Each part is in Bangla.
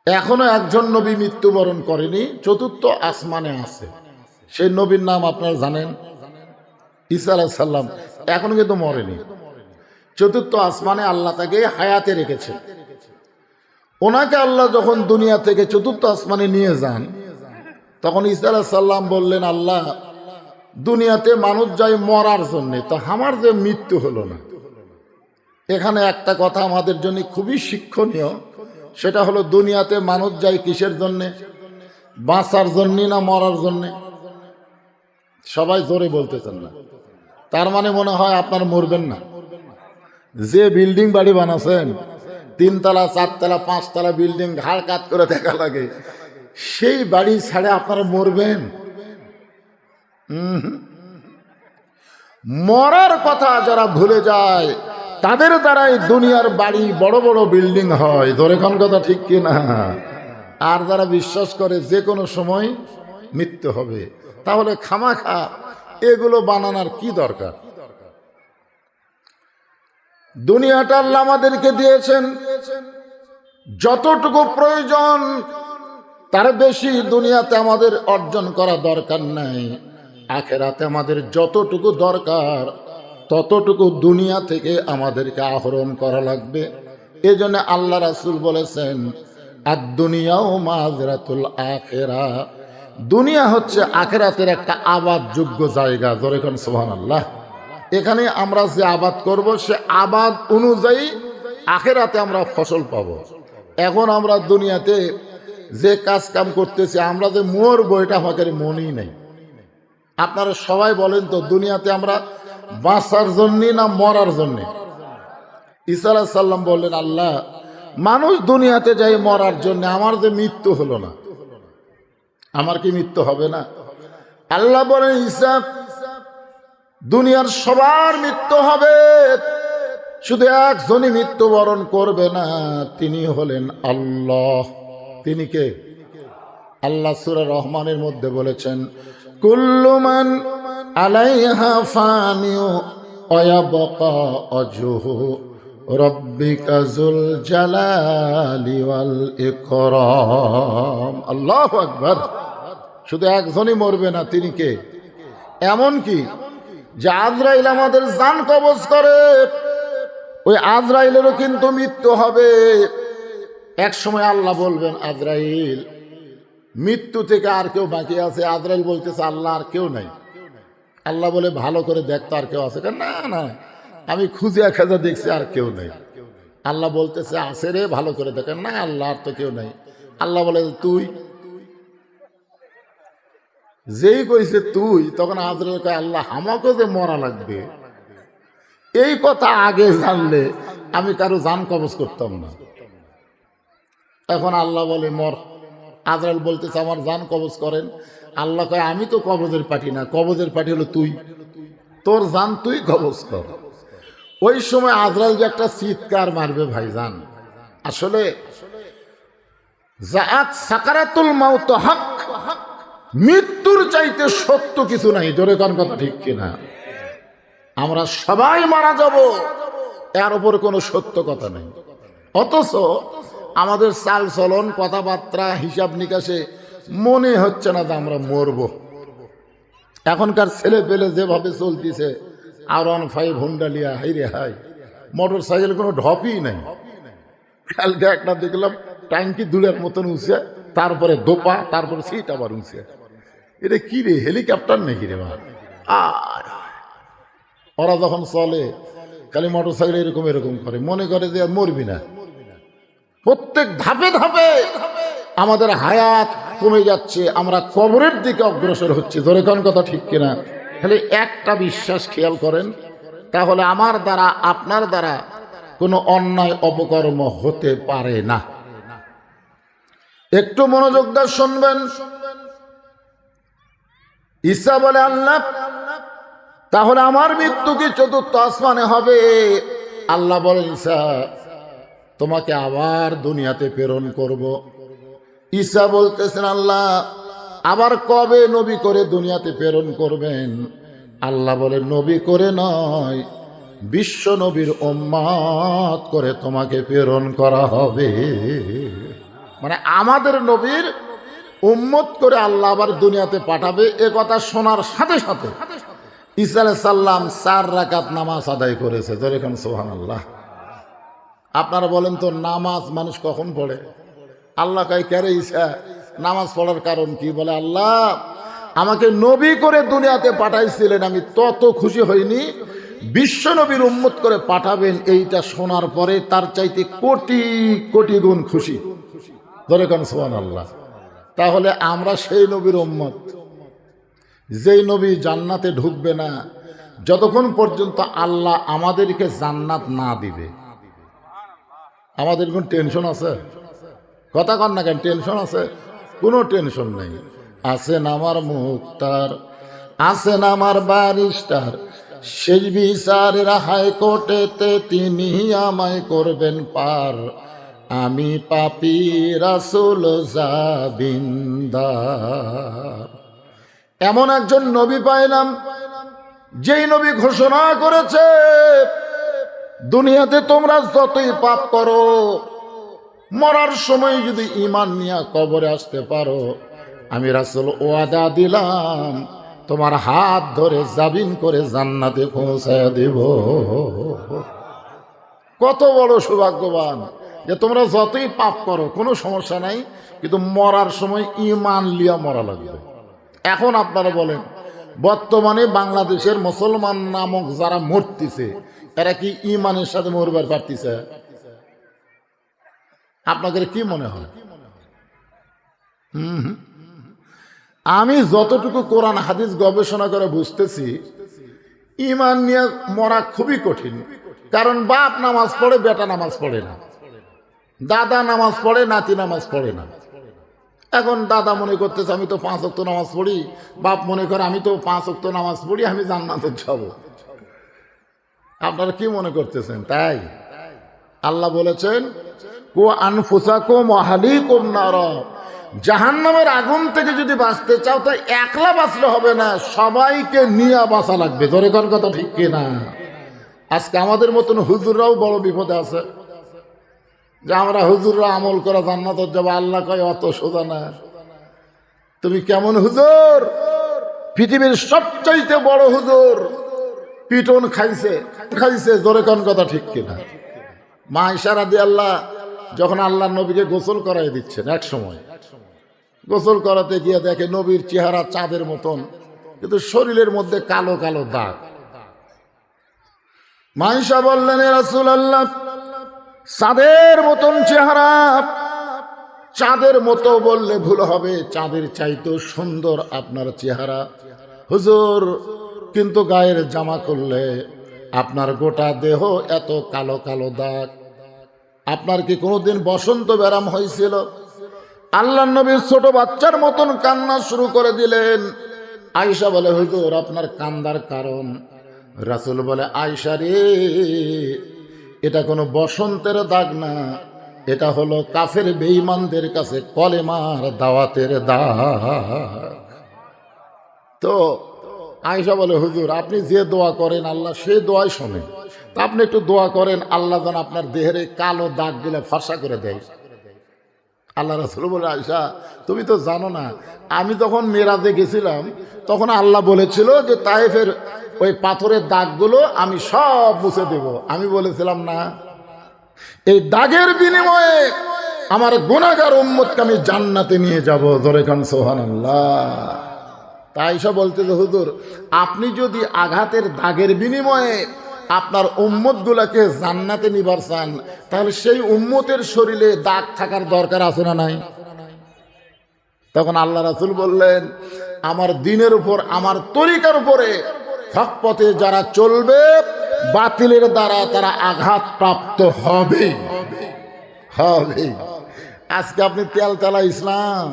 এখনো একজন নবী মৃত্যুবরণ করেনি, চতুর্থ আসমানে আছে। সেই নবীর নাম আপনারা জানেন, ঈসা আলাইহিস সালাম। এখনো কিন্তু মরেনি। চতুর্থ আসমানে আল্লাহ তাকে হায়াতে রেখেছে। ওনাকে আল্লাহ যখন দুনিয়া থেকে চতুর্থ আসমানে নিয়ে যান, তখন ঈসা আলাইহিস সালাম বললেন, আল্লাহ, দুনিয়াতে মানুষ যায় মরার জন্যে, তো আমার যে মৃত্যু হলো না। এখানে একটা কথা আমাদের জন্য খুবই শিক্ষণীয়, সেটা হলো দুনিয়াতে মানুষ যায় কিসের জন্যে? বাঁচার জন্যে না মরার জন্যে? সবাই জোরে বলতেছেন না। তার মানে মনে হয় আপনার মরবেন না। যে বিল্ডিং বাড়ি বানাচ্ছেন, 3 তলা 4 তলা 5 তলা বিল্ডিং ঘাড় কাত করে দেখা লাগে, সেই বাড়ি ছাড়ে আপনারা মরবেন? মরার কথা যারা ভুলে যায়, তাদের দ্বারাই দুনিয়ার বাড়ি বড় বড় বিল্ডিং হয়। ধরে কোন কথা ঠিক কিনা? আর যারা বিশ্বাস করে যে কোনো সময় মৃত্যু হবে, তাহলে খামাখা এগুলো বানানোর কি দরকার? দুনিয়াটা আল্লাহ আমাদেরকে দিয়েছেন, যতটুকু প্রয়োজন তার বেশি দুনিয়াতে আমাদের অর্জন করা দরকার নাই। আখেরাতে আমাদের যতটুকু দরকার ততটুকু দুনিয়া থেকে আমাদেরকে আহরণ করা লাগবে। এজন্য আল্লাহ রাসূল বলেছেন, আদ-দুনিয়াও মাজরাতুল আখিরা। দুনিয়া হচ্ছে আখেরাতের একটা আবাদযোগ্য জায়গা। ধরে কোন সুবহানাল্লাহ। এখানে আমরা যে আবাদ করব, সে আবাদ অনুযায়ী আখেরাতে আমরা ফসল পাব। এখন আমরা দুনিয়াতে যে কাজ কাম করতেছি, আমরা যে মরবো এটা আমাদের মনেই নেই। আপনারা সবাই বলেন তো, দুনিয়াতে আমরা বাঁচার জন্যে না মরার জন্যে? ঈসা আলাইহিস সালাম বললেন, আল্লাহ, মানুষ দুনিয়াতে যায় মরার জন্য, আমার যে মৃত্যু হলো না, আমার কি মৃত্যু হবে না? আল্লাহ বলেন, ঈসা, দুনিয়ার সবার মৃত্যু হবে, শুধু একজনই মৃত্যুবরণ করবে না, তিনি হলেন আল্লাহ। তিনি কে? আল্লাহ সূরা রহমানের মধ্যে বলেছেন, কুল্লু মান আলাইহা ফানিউ ওয়া ইয়াবকা ওয়াজহু রাব্বিকা যুল জালালি ওয়াল ইকরাম। আল্লাহু আকবার। শুধু একজনই মরবে না, তিনি কে? এমন কি যে আজরাইল আমাদের জান কবজ করে, ওই আজরাইলেরও কিন্তু মৃত্যু হবে। এক সময় আল্লাহ বলবেন, আজরাইল, মৃত্যু থেকে আর কেউ বাকি আছে? আজরাইল বলতেছে, আল্লাহ, আর কেউ নাই। আল্লাহ বলে, ভালো করে দেখতো আর কেউ আছে? না না, আমি খুঁজে খাজা দেখছি আর কেউ নাই। আল্লাহ বলতেছে, আছে রে, ভালো করে দেখেন। না আল্লাহ, আর তো কেউ নাই। আল্লাহ বলে, তুই? যেই কইছে তুই, তখন আজরাইল কয়, আল্লাহ, আমাকে যে মরা লাগবে, এই কথা আগে জানলে আমি কারো জান কবজ করতাম না। এখন আল্লাহ বলে, মর। আজরাইল বলতেছে, আমার জান কবজ করেন। আল্লাহ কয়, আমি তো কবজের পার্টি না, কবজের পার্টি হলো তুই, তোর জান তুই কবজ কর। ওই সময় আজরাইল যে একটা চিৎকার মারবে ভাইজান, আসলে জাআত সাকারাতুল মাউত হক, মৃত্যুর চাইতে সত্য কিছু নাই। জোরে কোন কথা ঠিক কিনা? আমরা সবাই মারা যাব, এর উপর কোনো সত্য কথা নেই। অথচ আমাদের চাল চলন, কথাবার্তা, হিসাব নিকাশে মনে হচ্ছে না যে আমরা মরব। এখনকার ছেলে পেলে যেভাবে চলতেছে, R15 হুন্ডা লিয়া, হাই রে হাই, মোটর সাইকেল কোনো ঢপই নাই। কালকে একটা দেখলাম ট্যাঙ্কি দুলের মতন উঁচে, তারপরে দোপা, তারপরে সিট আবার উঁচে। এটা কি রে, হেলিকপ্টার নাকি রে? ওরা যখন চলে খালি মোটর সাইকেল এরকম এরকম করে, মনে করে যে আর মরবি না। প্রত্যেক ধাপে ধাপে আমাদের হায়াত কমে যাচ্ছে, আমরা কবরের দিকে অগ্রসর হচ্ছি। ধরে কোন কথা ঠিক কিনা? খালি একটা বিশ্বাস খেয়াল করেন, তাহলে আমার দ্বারা, আপনার দ্বারা কোনো অন্যায় অপকর্ম হতে পারে না। একটু মনোযোগ দিয়ে শুনবেন। ঈসা বলে, আল্লাহ, তাহলে আমার মৃত্যু কি চতুর্থ আসমানে হবে? আল্লাহ বলেন, ঈসা, তোমাকে আবার দুনিয়াতে প্রেরণ করব। ঈসা বলতেছেন, আল্লাহ, আবার কবে নবী করে দুনিয়াতে প্রেরণ করবেন? আল্লাহ বলে, নবী করে নয়, বিশ্ব নবীর উম্মত করে তোমাকে প্রেরণ করা হবে। মানে আমাদের নবীর উম্মত করে আল্লাহ আবার দুনিয়াতে পাঠাবে, এ কথা শোনার সাথে সাথে ঈসা আলাইহিস সালাম 4 রাকাত নামাজ আদায় করেছে। যেরকম সুবহানাল্লাহ। আপনারা বলেন তো নামাজ মানুষ কখন পড়ে? আল্লাহ কয় কে রে ঈসা নামাজ পড়ার কারণ কি? বলে আল্লাহ আমাকে নবী করে দুনিয়াতে পাঠাইছিলেন, আমি তত খুশি হইনি, বিশ্ব নবীর উম্মত করে পাঠাবেন এইটা শোনার পরে তার চাইতে কোটি কোটি গুণ খুশি। ধরে কোন সুবহানাল্লাহ। তাহলে আমরা সেই নবীর উম্মত যেই নবী জান্নাতে ঢুকবে না যতক্ষণ পর্যন্ত আল্লাহ আমাদেরকে জান্নাত না দিবে। আমাদের কোন টেনশন আছে? কথা কন না কেন? টেনশন আছে? কোনো টেনশন নেই। আছেন আমার মুক্তার, আছেন আমার ব্যারিস্টার, সেই বিচারের হাইকোর্টেতে তিনি আমায় করবেন পার। আমি পাপী রাসূল জাবিন্দার। এমন একজন নবী পাইলাম যেই নবী ঘোষণা করেছে দুনিয়াতে তোমরা যতই পাপ করো, মরার সময় যদি ঈমান নিয়ে কবরে আসতে পারো, আমি রাসূল ওয়াদা দিলাম তোমার হাত ধরে জাবিন করে জান্নাতে পৌঁছায় দেব। কত বড় সৌভাগ্যবান যে তোমরা যতই পাপ করো কোনো সমস্যা নাই, কিন্তু মরার সময় ঈমান লিয়া মরা লাগবে। এখন আপনারা বলেন বর্তমানে বাংলাদেশের মুসলমান নামক যারা মরতেছে এরা কি ঈমানের সাথে মরবার পারতেছে? আপনাদের কি মনে হয়? আমি যতটুকু কোরআন হাদিস গবেষণা করে বুঝতেছি ঈমান নিয়ে মরা খুবই কঠিন। কারণ বাপ নামাজ পড়ে বেটা নামাজ পড়ে না, দাদা নামাজ পড়ে নাতি নামাজ পড়ে না। এখন দাদা মনে করতেছে আমি তো 5 ওয়াক্ত নামাজ পড়ি, বাপ মনে করে আমি তো 5 ওয়াক্ত নামাজ পড়ি, আমি জান্নাতে যাব। আপনারা কি মনে করতেছেন? তাই আল্লাহ বলেছেন কো আনফুসাকুম ওয়া আহলিকুম নার, জাহান্নামের আগুন থেকে যদি বাঁচতে চাও তো একলা বাঁচলে হবে না, সবাইকে নিয়ে বাঁচা লাগবে। ধরে কোন কথা ঠিক কিনা? আজকে আমাদের মতন হুজুররাও বড় বিপদে আছে যে আমরা হুজুররা আমল করা জান্নাতে যাব। আল্লাহ কয় অত সোজা না। তুমি কেমন হুজুর? পৃথিবীর সবচাইতে বড় হুজুর পিটন খাইছে। জোরে কোন কথা ঠিক কিনা? মা আয়েশা রাদিয়াল্লাহু যখন আল্লাহর নবীকে গোসল করাই দিচ্ছেন, এক সময় গোসল করাতে গিয়ে দেখে নবীর চেহারা চাঁদের মতন, কিন্তু শরীরের মধ্যে কালো কালো দাগ। মা আয়েশা বললেন ইয়া রাসূলুল্লাহ চাঁদের মতন চেহারা, চাঁদের মতো বললে ভুল হবে, চাঁদের চাইতেও সুন্দর আপনার চেহারা হুজুর, কিন্তু গায়ের জামা করলে আপনার গোটা দেহ এত কালো কালো দাগ। আপনার কি কোনোদিন বসন্ত ব্যারাম হয়েছিল? আল্লাহর নবী ছোট বাচ্চার মতন কান্না শুরু করে দিলেন। আয়েশা বলে হুজুর আপনার কান্দার কারণ? রাসূল বলে আয়েশা রে, এটা কোনো বসন্তের দাগ না, এটা হলো কাফের বেঈমানদের কাছে কলেমার দাওয়াতের দাগ। তো আয়েশা বলে হুজুর আপনি যে দোয়া করেন আল্লাহ সেই দোয়াই শোনেন, তা আপনি একটু দোয়া করেন আল্লাহ যেন আপনার দেহের কালো দাগ গুলো ফর্সা করে দেয়। আল্লাহ রাসূল বলে আয়েশা তুমি তো জানো না, আমি যখন মেরাজে গেছিলাম তখন আল্লাহ বলেছিল যে তায়েফের ওই পাথরের দাগগুলো আমি সব মুছে দেব। আমি বলেছিলাম না, এই দাগের বিনিময়ে আমার গুনাহগার উম্মতকে আমি জান্নাতে নিয়ে যাব। জোরে কান সুবহানাল্লাহ। তাই সব বলতে যে হুজুর আপনি যদি আঘাতের দাগের বিনিময়ে আপনার উম্মতগুলোকে জান্নাতে নিবার চান, তাহলে সেই উম্মতের শরীরে দাগ থাকার দরকার আছে না নাই? তখন আল্লাহ রাসূল বললেন আমার দ্বীনের উপর, আমার তরিকার উপরে হক পথে যারা চলবে বাতিলের দ্বারা তারা আঘাত প্রাপ্ত হবে হবে। আজকে আপনি তেলতেলা ইসলাম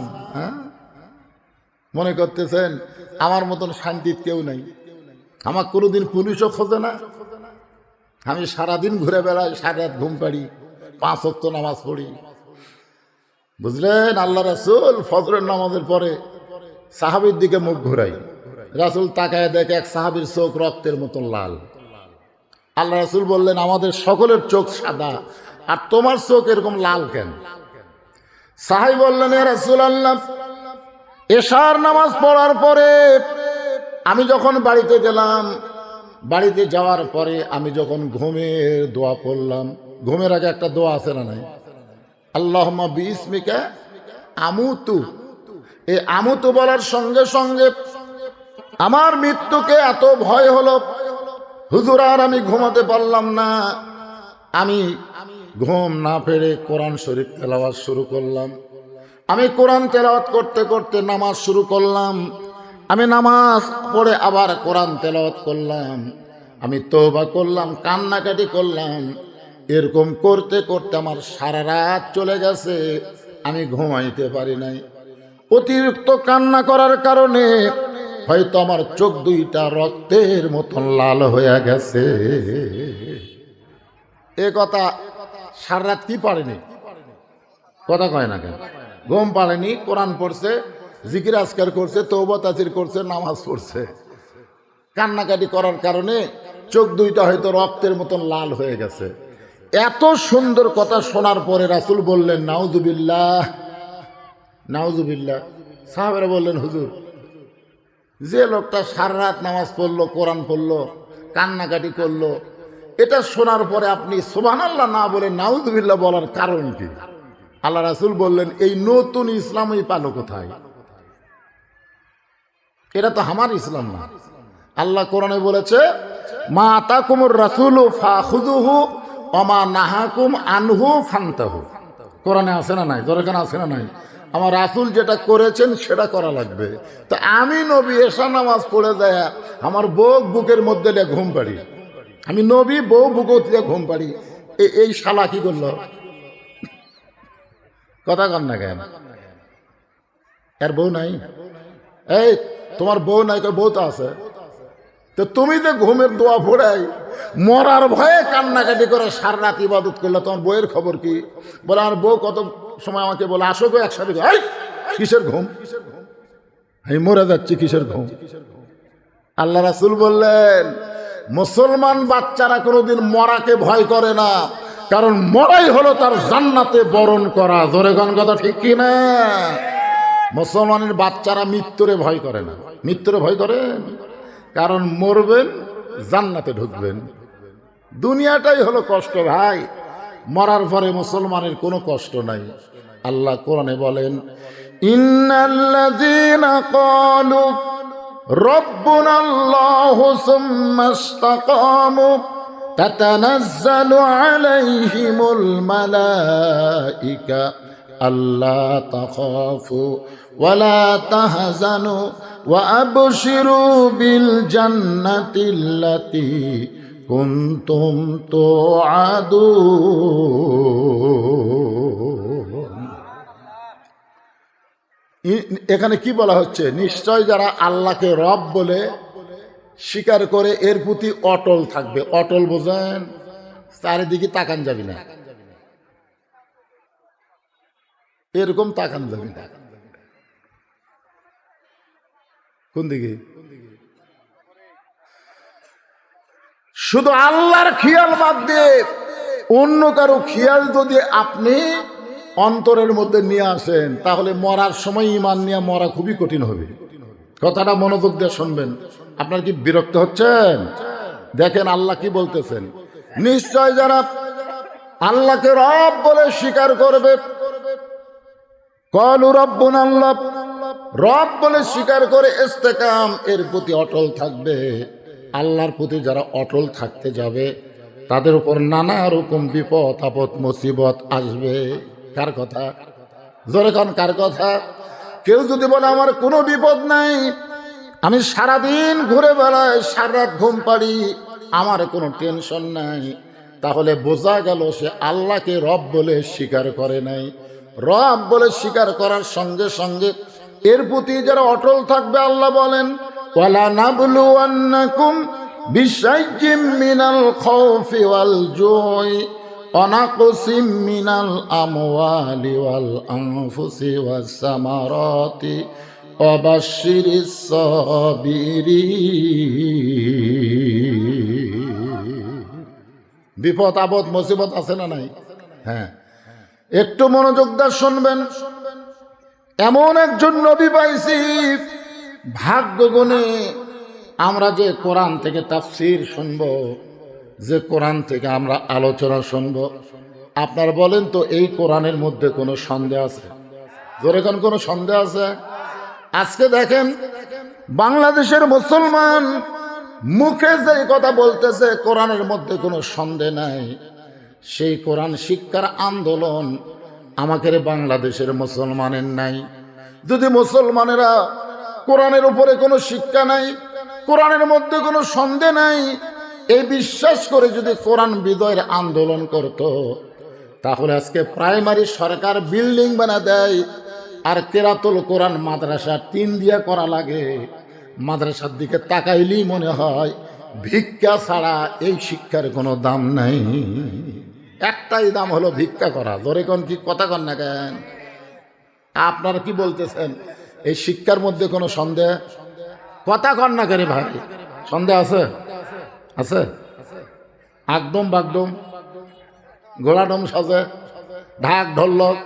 মনে করতেছেন, আমার মতন শান্তির কেউ নাই। আমার কোনোদিন পুলিশও খোঁজে না, আমি সারাদিন ঘুরে বেড়াই, সারা রাত ঘুম পাড়ি, 5 ওয়াক্ত নামাজ পড়ি। বুঝলেন? আল্লাহ রাসূল ফজরের নামাজের পরে সাহাবীর দিকে মুখ ঘুরাই, রাসূল তাকায় দেখে এক সাহাবীর চোখ রক্তের মতন লাল। আল্লাহ রাসূল বললেন আমাদের সকলের চোখ সাদা, আর তোমার চোখ এরকম লাল কেন? সাহাবী বললেন, ইয়া রাসূলুল্লাহ, এশার নামাজ পড়ার পরে আমি যখন বাড়িতে গেলাম, বাড়িতে যাওয়ার পরে আমি যখন ঘুমের দোয়া পড়লাম, ঘুমের আগে একটা দোয়া আছে না নাই? আল্লাহুম্মা বিইসমিকা আমুতু। এই আমুতু বলার সঙ্গে সঙ্গে আমার মৃত্যুকে এত ভয় হলো, হুজুর আর আমি ঘুমাতে পারলাম না। আমি ঘুম না পেরে কোরআন শরীফ তেলাওয়াত শুরু করলাম। আমি কোরআন তেলাওয়াত করতে করতে নামাজ শুরু করলাম। আমি নামাজ পড়ে আবার কোরআন তেলাওয়াত করলাম। আমি তওবা করলাম, কান্নাকাটি করলাম। এরকম করতে করতে আমার সারা রাত চলে গেছে, আমি ঘুমাইতে পারি নাই। অতিরিক্ত কান্না করার কারণে হয়তো আমার চোখ দুইটা রক্তের মতন লাল হয়ে গেছে। এ কথা সারা রাত কি পারেনি, কথা কয় না কেন? ঘুম পারেনি, কোরআন পড়ছে, জিকির আজকার করছে, তওবা তাসির করছে, নামাজ পড়ছে। কান্নাকাটি করার কারণে চোখ দুইটা হয়তো রক্তের মতন লাল হয়ে গেছে। এত সুন্দর কথা শোনার পরে রাসূল বললেন, নাউজুবিল্লাহ, নাউজুবিল্লাহ। সাহাবারা বললেন, হুজুর, যে লোকটা সারা রাত নামাজ পড়লো, কোরআন পড়লো, কান্নাকাটি করলো, এটা শোনার পরে আপনি সুবহানাল্লাহ না বলে নাউজুবিল্লাহ বলার কারণ কি? আল্লাহ রাসূল বললেন, এই নতুন ইসলামই পালো কোথায়? এটা তো আমার ইসলাম না। আল্লাহ কোরআনে বলেছে, মা আতাকুমুর রাসূলু ফাখুযুহু ওয়া মা নাহাকুম আনহু ফান্তাহু। কোরআনে আছে না নাই? দরকার আছে না নাই? আমার রাসূল যেটা করেছেন সেটা করা লাগবে। তো আমি নবী এশা নামাজ পড়ে যায় আমার বউ বুকের মধ্যে দিয়ে ঘুম পাড়ি, আমি নবী বউ বুকুত দিয়ে ঘুম পাড়ি, এই শালা কি করলো? কথা কন না কেন? এর বউ নাই? এই তোমার বউ নাই? বউ তো আছে। তো তুমি যে ঘুমের দোয়া পড়াই মরার ভয়ে কান্নাকাটি করে সারা রাত ইবাদত করলে, তোমার বউয়ের খবর কি? বলে আমার বউ কত সময় আমাকে বলে, আসো গো একসাথে। কিসের ঘুম? আমি মরে যাচ্ছি, কিসের ঘুম? আল্লাহ রাসূল বললেন, মুসলমান বাচ্চারা কোনোদিন মরাকে ভয় করে না, কারণ মরাই হলো তার জান্নাতে বরণ করা। জোরে কোন কথা ঠিক কি না? মুসলমানের বাচ্চারা মৃত্যুরে ভয় করে না। মৃত্যুরে ভয় করেন, কারণ মরবেন, জান্নাতে ঢুকবেন। দুনিয়াটাই হলো কষ্ট ভাই, মরার পরে মুসলমানের কোনো কষ্ট নাই। আল্লাহ কোরআনে বলেন, ইন্নাল্লাযীনা ক্বালু রাব্বুনাল্লাহু সুম্মা ইসতাকামু তাতানাজ্জালু আলাইহিমুল মালাইকা আল্লা তাখাফু ওয়া লা তাহজানু ওয়া আবশিরু বিল জান্নাতিল্লাতী কুনতুম তুআদুন। এখানে কি বলা হচ্ছে? নিশ্চয় যারা আল্লাহকে রব বলে স্বীকার করে এর প্রতি অটল থাকবে। অটল বোঝেন? চারিদিকে তাকান যাবি না, এরকম তাকান যাবি না। কোন দিকে? শুধু আল্লাহর খেয়াল বাদ দিয়ে অন্য কারো খেয়াল যদি আপনি অন্তরের মধ্যে নিয়ে আসেন, তাহলে মরার সময় ঈমান নিয়ে মরা খুবই কঠিন হবে। কথাটা মনোযোগ দিয়ে শুনবেন। আপনার কি বিরক্ত হচ্ছেন? দেখেন আল্লাহ কি বলতেছেন। নিশ্চয় যারা আল্লাহকে রব বলে স্বীকার করবে, ক্বালু রাব্বুনাল্লাহ, রব বলে স্বীকার করে ইস্তেকাম, এর প্রতি অটল থাকবে। আল্লাহর প্রতি যারা অটল থাকতে যাবে, তাদের উপর নানা রকম বিপদ আপদ মুসিবত আসবে। কার কথা? জোরে কোন কার কথা? কেউ যদি বলে আমার কোনো বিপদ নাই, আমি সারাদিন ঘুরে বেড়াই, সারা রাত ঘুম পাড়ি, আমার কোনো টেনশন নাই, তাহলে বোঝা গেল সে আল্লাহকে রব বলে স্বীকার করে নাই। রব বলে স্বীকার করার সঙ্গে সঙ্গে এর প্রতি যারা অটল থাকবে, আল্লাহ বলেন, ওয়ালা নাবলুওয়ান্নাকুম বিশাইয়্যিম মিনাল খাউফি ওয়াল জুই ওয়া নাকসিম মিনাল আমওয়ালি ওয়াল আনফুসি ওয়াস সামারাতি ওয়া বাশশিরিস সাবিরিন। বিপদ আপদ মুসিবত আছে না নাই? হ্যাঁ, একটু মনোযোগ দিয়ে শুনবেন। এমন একজন নবী পাইছি, ভাগ্য গুণে আমরা যে কোরআন থেকে তাফসীর শুনব, যে কোরআন থেকে আমরা আলোচনা শুনব, আপনার বলেন তো এই কোরআনের মধ্যে কোনো সন্দেহ আছে? জোরে কোনো সন্দেহ আছে? আজকে দেখেন বাংলাদেশের মুসলমান মুখে যে কথা বলতেছে কোরআনের মধ্যে কোনো সন্দেহ নাই, সেই কোরআন শিক্ষার আন্দোলন আমাদের বাংলাদেশের মুসলমানের নাই। যদি মুসলমানেরা কোরআনের উপরে কোনো শিক্ষা নাই, কোরআনের মধ্যে কোনো সন্দেহ নাই, এই বিশ্বাস করে যদি কোরআন বিজয়ের আন্দোলন করত, তাহলে আজকে প্রাইমারি সরকার বিল্ডিং বানা দেয় আর কেরাতুল কোরআন মাদ্রাসা টিন দিয়া করা লাগে। মাদ্রাসার দিকে তাকাইলেই মনে হয় ভিক্ষা ছাড়া এই শিক্ষার কোনো দাম নাই। একটাই দাম হলো ভিক্ষা করা। ধরে কোন কি কথা কন না কেন? আপনারা কি বলতেছেন? এই শিক্ষার মধ্যে কোনো সন্দেহ? কথা কন না কেন ভাই? সন্দেহ আছে? আছে? একদম বাগদম ঘোড়াডম সাজে, ঢাক ঢোলক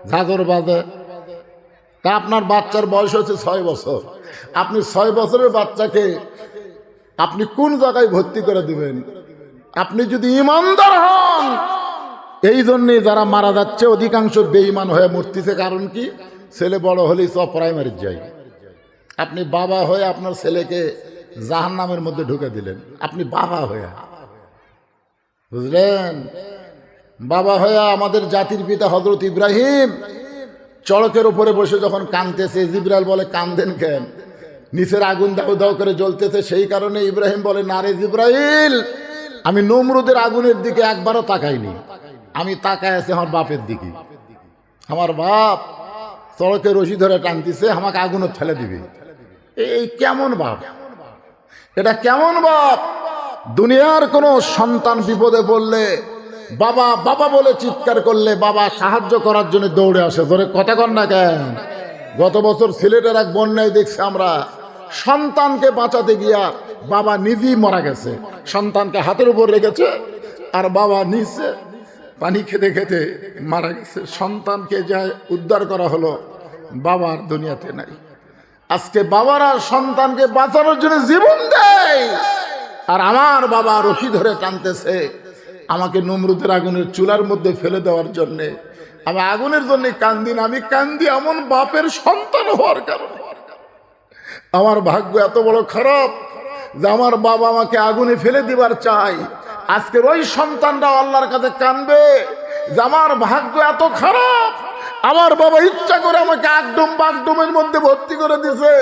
ঝাঁঝর বাজে। তা আপনার বাচ্চার বয়স হচ্ছে 6 বছর, আপনি 6 বছরের বাচ্চাকে আপনি কোন জায়গায় ভর্তি করে দিবেন? আপনি যদি ইমানদার হন, এই জন্যে যারা মারা যাচ্ছে অধিকাংশ বেঈমান হয়ে মরতেছে। কারণ কি? ছেলে বড় হলেই সব প্রাইমারি যায়। আপনি বাবা হয়ে আপনার ছেলেকে জাহান্নামের মধ্যে ঢুকে দিলেন। আপনি বাবা হয়ে, বুঝলেন? বাবা হয়ে আমাদের জাতির পিতা হযরত ইব্রাহিম চড়কের উপরে বসে যখন কাঁদতেছে, জিবরাইল বলে কাঁদেন কেন? নিচের আগুন দাও দাও করে জ্বলতেছে, সেই কারণে ইব্রাহিম বলে না রে জিবরাইল, আমি নমরুদের আগুনের দিকে একবারও তাকাইনি, আমি তাকায় আছি আমার বাপের দিকে। আমার বাপ চড়কে রশি ধরে টানতেছে, আমাকে আগুনে ফেলে দিবে। এই কেমন বাপ? এটা কেমন বাপ? দুনিয়ার কোনো সন্তান বিপদে পড়লে বাবা বাবা বলে চিৎকার করলে বাবা সাহায্য করার জন্য দৌড়ে আসে। ধরে কথা কন না কেন? গত বছর সিলেটের এক বন্যায় দেখছি আমরা, সন্তানকে বাঁচাতে গিয়া বাবা নিজেই মারা গেছে। সন্তানকে হাতের উপর রেখেছে আর বাবা নিচে পানি খেতে খেতে মারা গেছে। সন্তানকে যা উদ্ধার করা হলো, বাবার দুনিয়াতে নাই। আজকে বাবারা সন্তানকে বাঁচানোর জন্য জীবন দেয়, আর আমার বাবা রশি ধরে টানতেছে আমাকে নমরুদের আগুনের চুলার মধ্যে ফেলে দেওয়ার জন্যে। আমি আগুনের জন্য কান্দি না, আমি কান্দি এমন বাপের সন্তান হওয়ার কারণে। আমার ভাগ্য এত বড় খারাপ যে আমার বাবা আমাকে আগুনে ফেলে দিবার চাই। আজকের ওই সন্তানরা আল্লাহর কাছে কাঁদবে যে আমার ভাগ্য এত খারাপ, আমার বাবা ইচ্ছা করে আমাকে একদম বাগডুমের মধ্যে ভর্তি করে দিছে।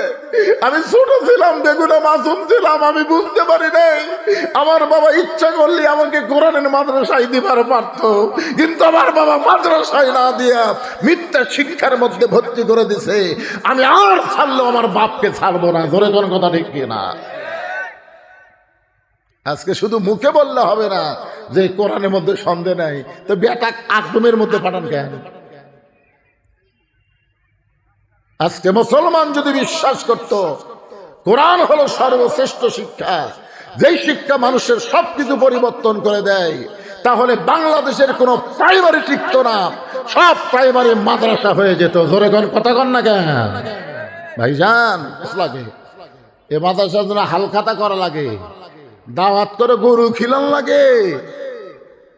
আমি ছোট ছিলাম, বেগুনা মাসুম ছিলাম, আমি বুঝতে পারি নাই। আমার বাবা ইচ্ছা করলে আমাকে কোরআনের মাদ্রাসায় দিবার পারত, কিন্তু আমার বাবা মাদ্রাসায় না দিয়া মিথ্যা শিক্ষার মধ্যে ভর্তি করে দিছে। আমি আর ছাড়লেও আমার বাপকে ছাড়বো না। ধরে কোন কথা ঠিক কিনা? আজকে শুধু মুখে বললে হবে না যে কোরআনের মধ্যে সন্দেহ নাই, তো বেটা আকডুমের মধ্যে পাঠান কেন? আজকে মুসলমান যদি বিশ্বাস করত কোরআন হলো সর্বশ্রেষ্ঠ শিক্ষা, যেই শিক্ষা মানুষের সবকিছু পরিবর্তন করে দেয়, তাহলে বাংলাদেশের কোনো প্রাইমারি টিকতো না, সব প্রাইমারি মাদ্রাসা হয়ে যেত। জোরে কোন কথা কন না কেন ভাইজান? লাগে এ মাদ্রাসার জন্য হালখাতা করা লাগে, দাওয়াত করে গরু খিলান লাগে।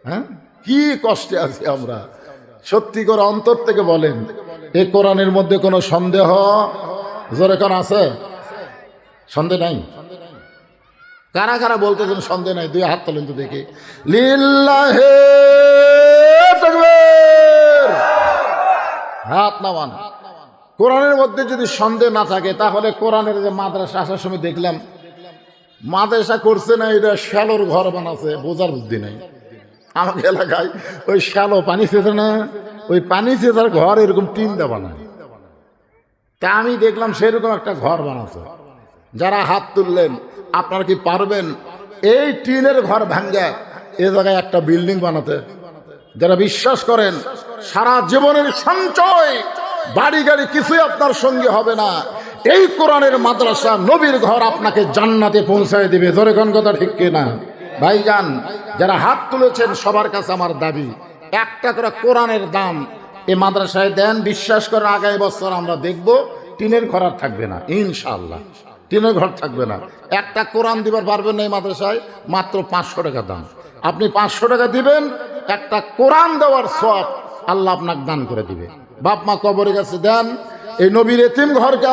হ্যাঁ, কি কষ্টে আছি আমরা। সত্যি করে অন্তর থেকে বলেন, এই কোরআনের মধ্যে কোনো সন্দেহ জোরে কোন আছে? সন্দেহ নাই? কারা কারা বলতেছেন সন্দেহ নাই? 2 হাত তোলেন তো দেখি। লিল্লাহে তাকবীর, হাত নামান। কোরআনের মধ্যে যদি সন্দেহ না থাকে, তাহলে কোরআনের যে মাদ্রাসা আসার সময় দেখলাম মাদ্রাসা করছে না, এটা শ্যালোর ঘর বানাচ্ছে, বোঝার বুদ্ধি নাই। আমাকে এলাকায় ওই শ্যালো পানি সেচে না, ওই পানি সেচার ঘর এরকম টিন দিয়ে বানায়। তা আমি দেখলাম সেরকম একটা ঘর বানাচ্ছে। যারা হাত তুললেন, আপনারা কি পারবেন এই টিনের ঘর ভাঙ্গা এ জায়গায় একটা বিল্ডিং বানাতে? যারা বিশ্বাস করেন সারা জীবনের সঞ্চয় বাড়ি গাড়ি কিছুই আপনার সঙ্গে হবে না, এই কোরআনের মাদ্রাসা নবীর ঘর আপনাকে জান্নাতে পৌঁছায় দিবে। ধরে কোন কথা ঠিক কিনা ভাইজান? যারা হাত তুলেছেন সবার কাছে আমার দাবি, একটা করে কোরআনের দাম এই মাদ্রাসায় দেন, বিশ্বাস করেন আগামী বছর আমরা দেখব টিনের ঘর আর থাকবে না, ইনশাআল্লাহ টিনের ঘর থাকবে না। একটা কোরআন দিবার পারবেন না এই মাদ্রাসায়, মাত্র 500 টাকা দাম। আপনি 500 টাকা দিবেন, একটা কোরআন দেওয়ার সওয়াব আল্লাহ আপনাকে দান করে দিবে। বাপ মা কবরে গেছে দেন, এই নবীর এতিম ঘরকে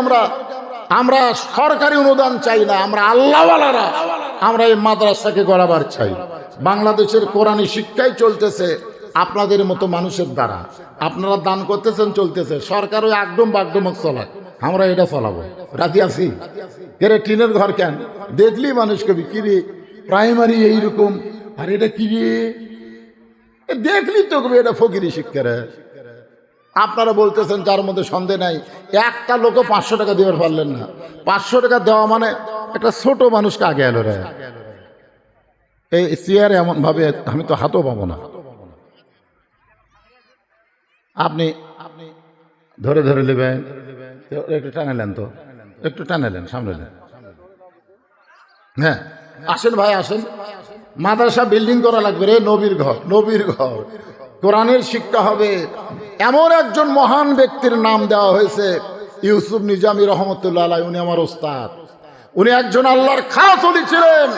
আমরা সরকারি অনুদান চাই না, আমরা আল্লাহওয়ালারা আমরা এই মাদ্রাসাকে গড়াবার চাই। বাংলাদেশের কোরআনী শিক্ষাই চলতেছে আপনাদের মতো মানুষের দ্বারা, আপনারা দান করতেছেন, চলতেছে। সরকার ওই একদম বাগডমক চলাক, আমরা এটা চলাবো, রাজি আছি। এরে টিনের ঘর কেন দেখলি মানুষ কবি কিরে প্রাইমারি এইরকম, আর এটা কিরে দেখলি তো কবি এটা ফকিরি শিক্ষারে। আপনারা বলতেছেন যার মধ্যে সন্দেহ নাই, একটা লোকও 500 টাকা দিবার পারলেন না। 500 টাকা দেওয়া মানে একটা ছোট মানুষকে আগে এলো রে। এই চেয়ারে এমন ভাবে আমি তো হাতও পাবো না। আপনি ধরে ধরে নেবেন, একটু টানেলেন তো, একটু টানেলেন, সামনে নেন। হ্যাঁ আসেন ভাই আসেন, মাদ্রাসা বিল্ডিং করা লাগবে রে, নবীর ঘর, নবীর ঘর, কোরআনের শিক্ষা হবে। এমন একজন মহান ব্যক্তির নাম দেওয়া হয়েছে ইউসুফ নিজামী রহমতুল্লাহ আলাইহি। উনি আমার ওস্তাদ, উনি একজন আল্লাহর খাস ওলি ছিলেন,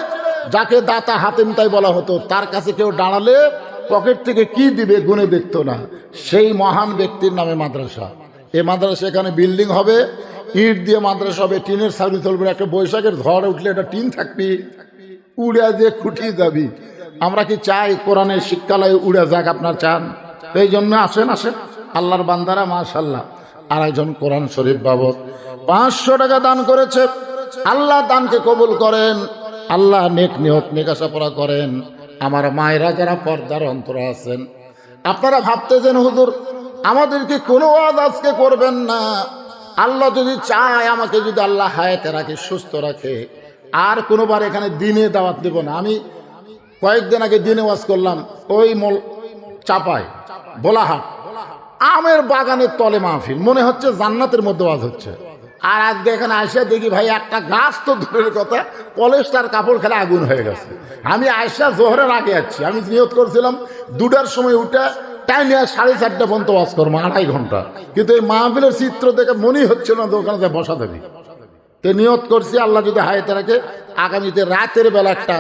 যাকে দাতা হাতেম তাই বলা হতো। তার কাছে কেউ দাঁড়ালে পকেট থেকে কি দিবে গুনে দেখতো না। সেই মহান ব্যক্তির নামে মাদ্রাসা। এই মাদ্রাসা এখানে বিল্ডিং হবে, ইট দিয়ে মাদ্রাসা হবে, টিনের সার্ভিস চলবে। একটা বৈশাখের ঝড় উঠলে একটা টিন থাকবি, উড়ে দিয়ে খুঁটিয়ে যাবি। আমরা কি চাই কোরআনের শিক্ষালয়ে উড়ে যাক? আপনার চান? এই জন্য আসেন আসেন আল্লাহর বান্দারা, মাশাআল্লাহ। আর একজন কোরআন শরীফ বাবদ 500 টাকা দান করেছে। আল্লাহ দানকে কবুল করেন, আল্লাহ নেক নিয়ত নেকাশা পড়া করেন। আমার মায়েরা যারা পর্দার অন্তর আছেন, আপনারা ভাবতেছেন হুজুর আমাদেরকে কোনো ওয়াজ আজকে করবেন না। আল্লাহ যদি চায়, আমাকে যদি আল্লাহ হায়াতে রাখে, সুস্থ রাখে, আর কোনোবার এখানে দিনে দাওয়াত দেব না। আমি কয়েকদিন আগে দিনে ওয়াজ করলাম ওই চাপায় বোলাহাট, আমের বাগানের তলে মাহফিল, মনে হচ্ছে জান্নাতের মধ্যে ওয়াজ হচ্ছে। আর আজকে এখানে আয়সা দেখি ভাই একটা গাছ তো দূরের কথা, পলেস্টার কাপড় খেলে আগুন হয়ে গেছে। আমি আয়সা জোহরের আগে যাচ্ছি, আমি নিয়ত করছিলাম 2টার সময় উঠে টাইম নিয়ে 4:30 পর্যন্ত ওয়াজ করবো, 2.5 ঘন্টা। কিন্তু এই মাহফিলের চিত্র দেখে মনেই হচ্ছে না তো ওখানে বসা দেবি। তো নিয়ত করছি আল্লাহ যদি হায়াতে রাখে, আগামীতে রাতের বেলা একটা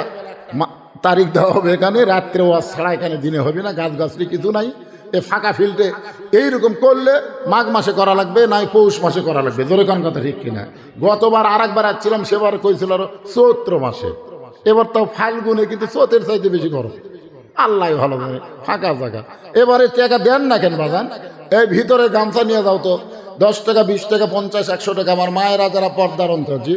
তারিখ দেওয়া হবে এখানে, রাত্রে ওয়াজ ছাড়া এখানে দিনে হবে না। গাছগাছলি কিছু নাই, এ ফাঁকা ফিল্ডে এইরকম করলে মাঘ মাসে করা লাগবে, নাই পৌষ মাসে করা লাগবে। জোরে কোন কথা ঠিক কিনা? গতবার আরেকবার আসছিলাম, সেবার কইছিল চৈত্র মাসে, এবার তাও ফাল্গুনে, কিন্তু চৈতের চাইতে বেশি গরম। আল্লাহ ভালো জানে, ফাঁকা জায়গা। এবারে টাকা দেন না কেন বাজান? এই ভিতরে গামছা নিয়ে যাও তো, 10 টাকা 20 টাকা 50 100 টাকা। আমার মায়েরা যারা পর্দার অন্তর, জি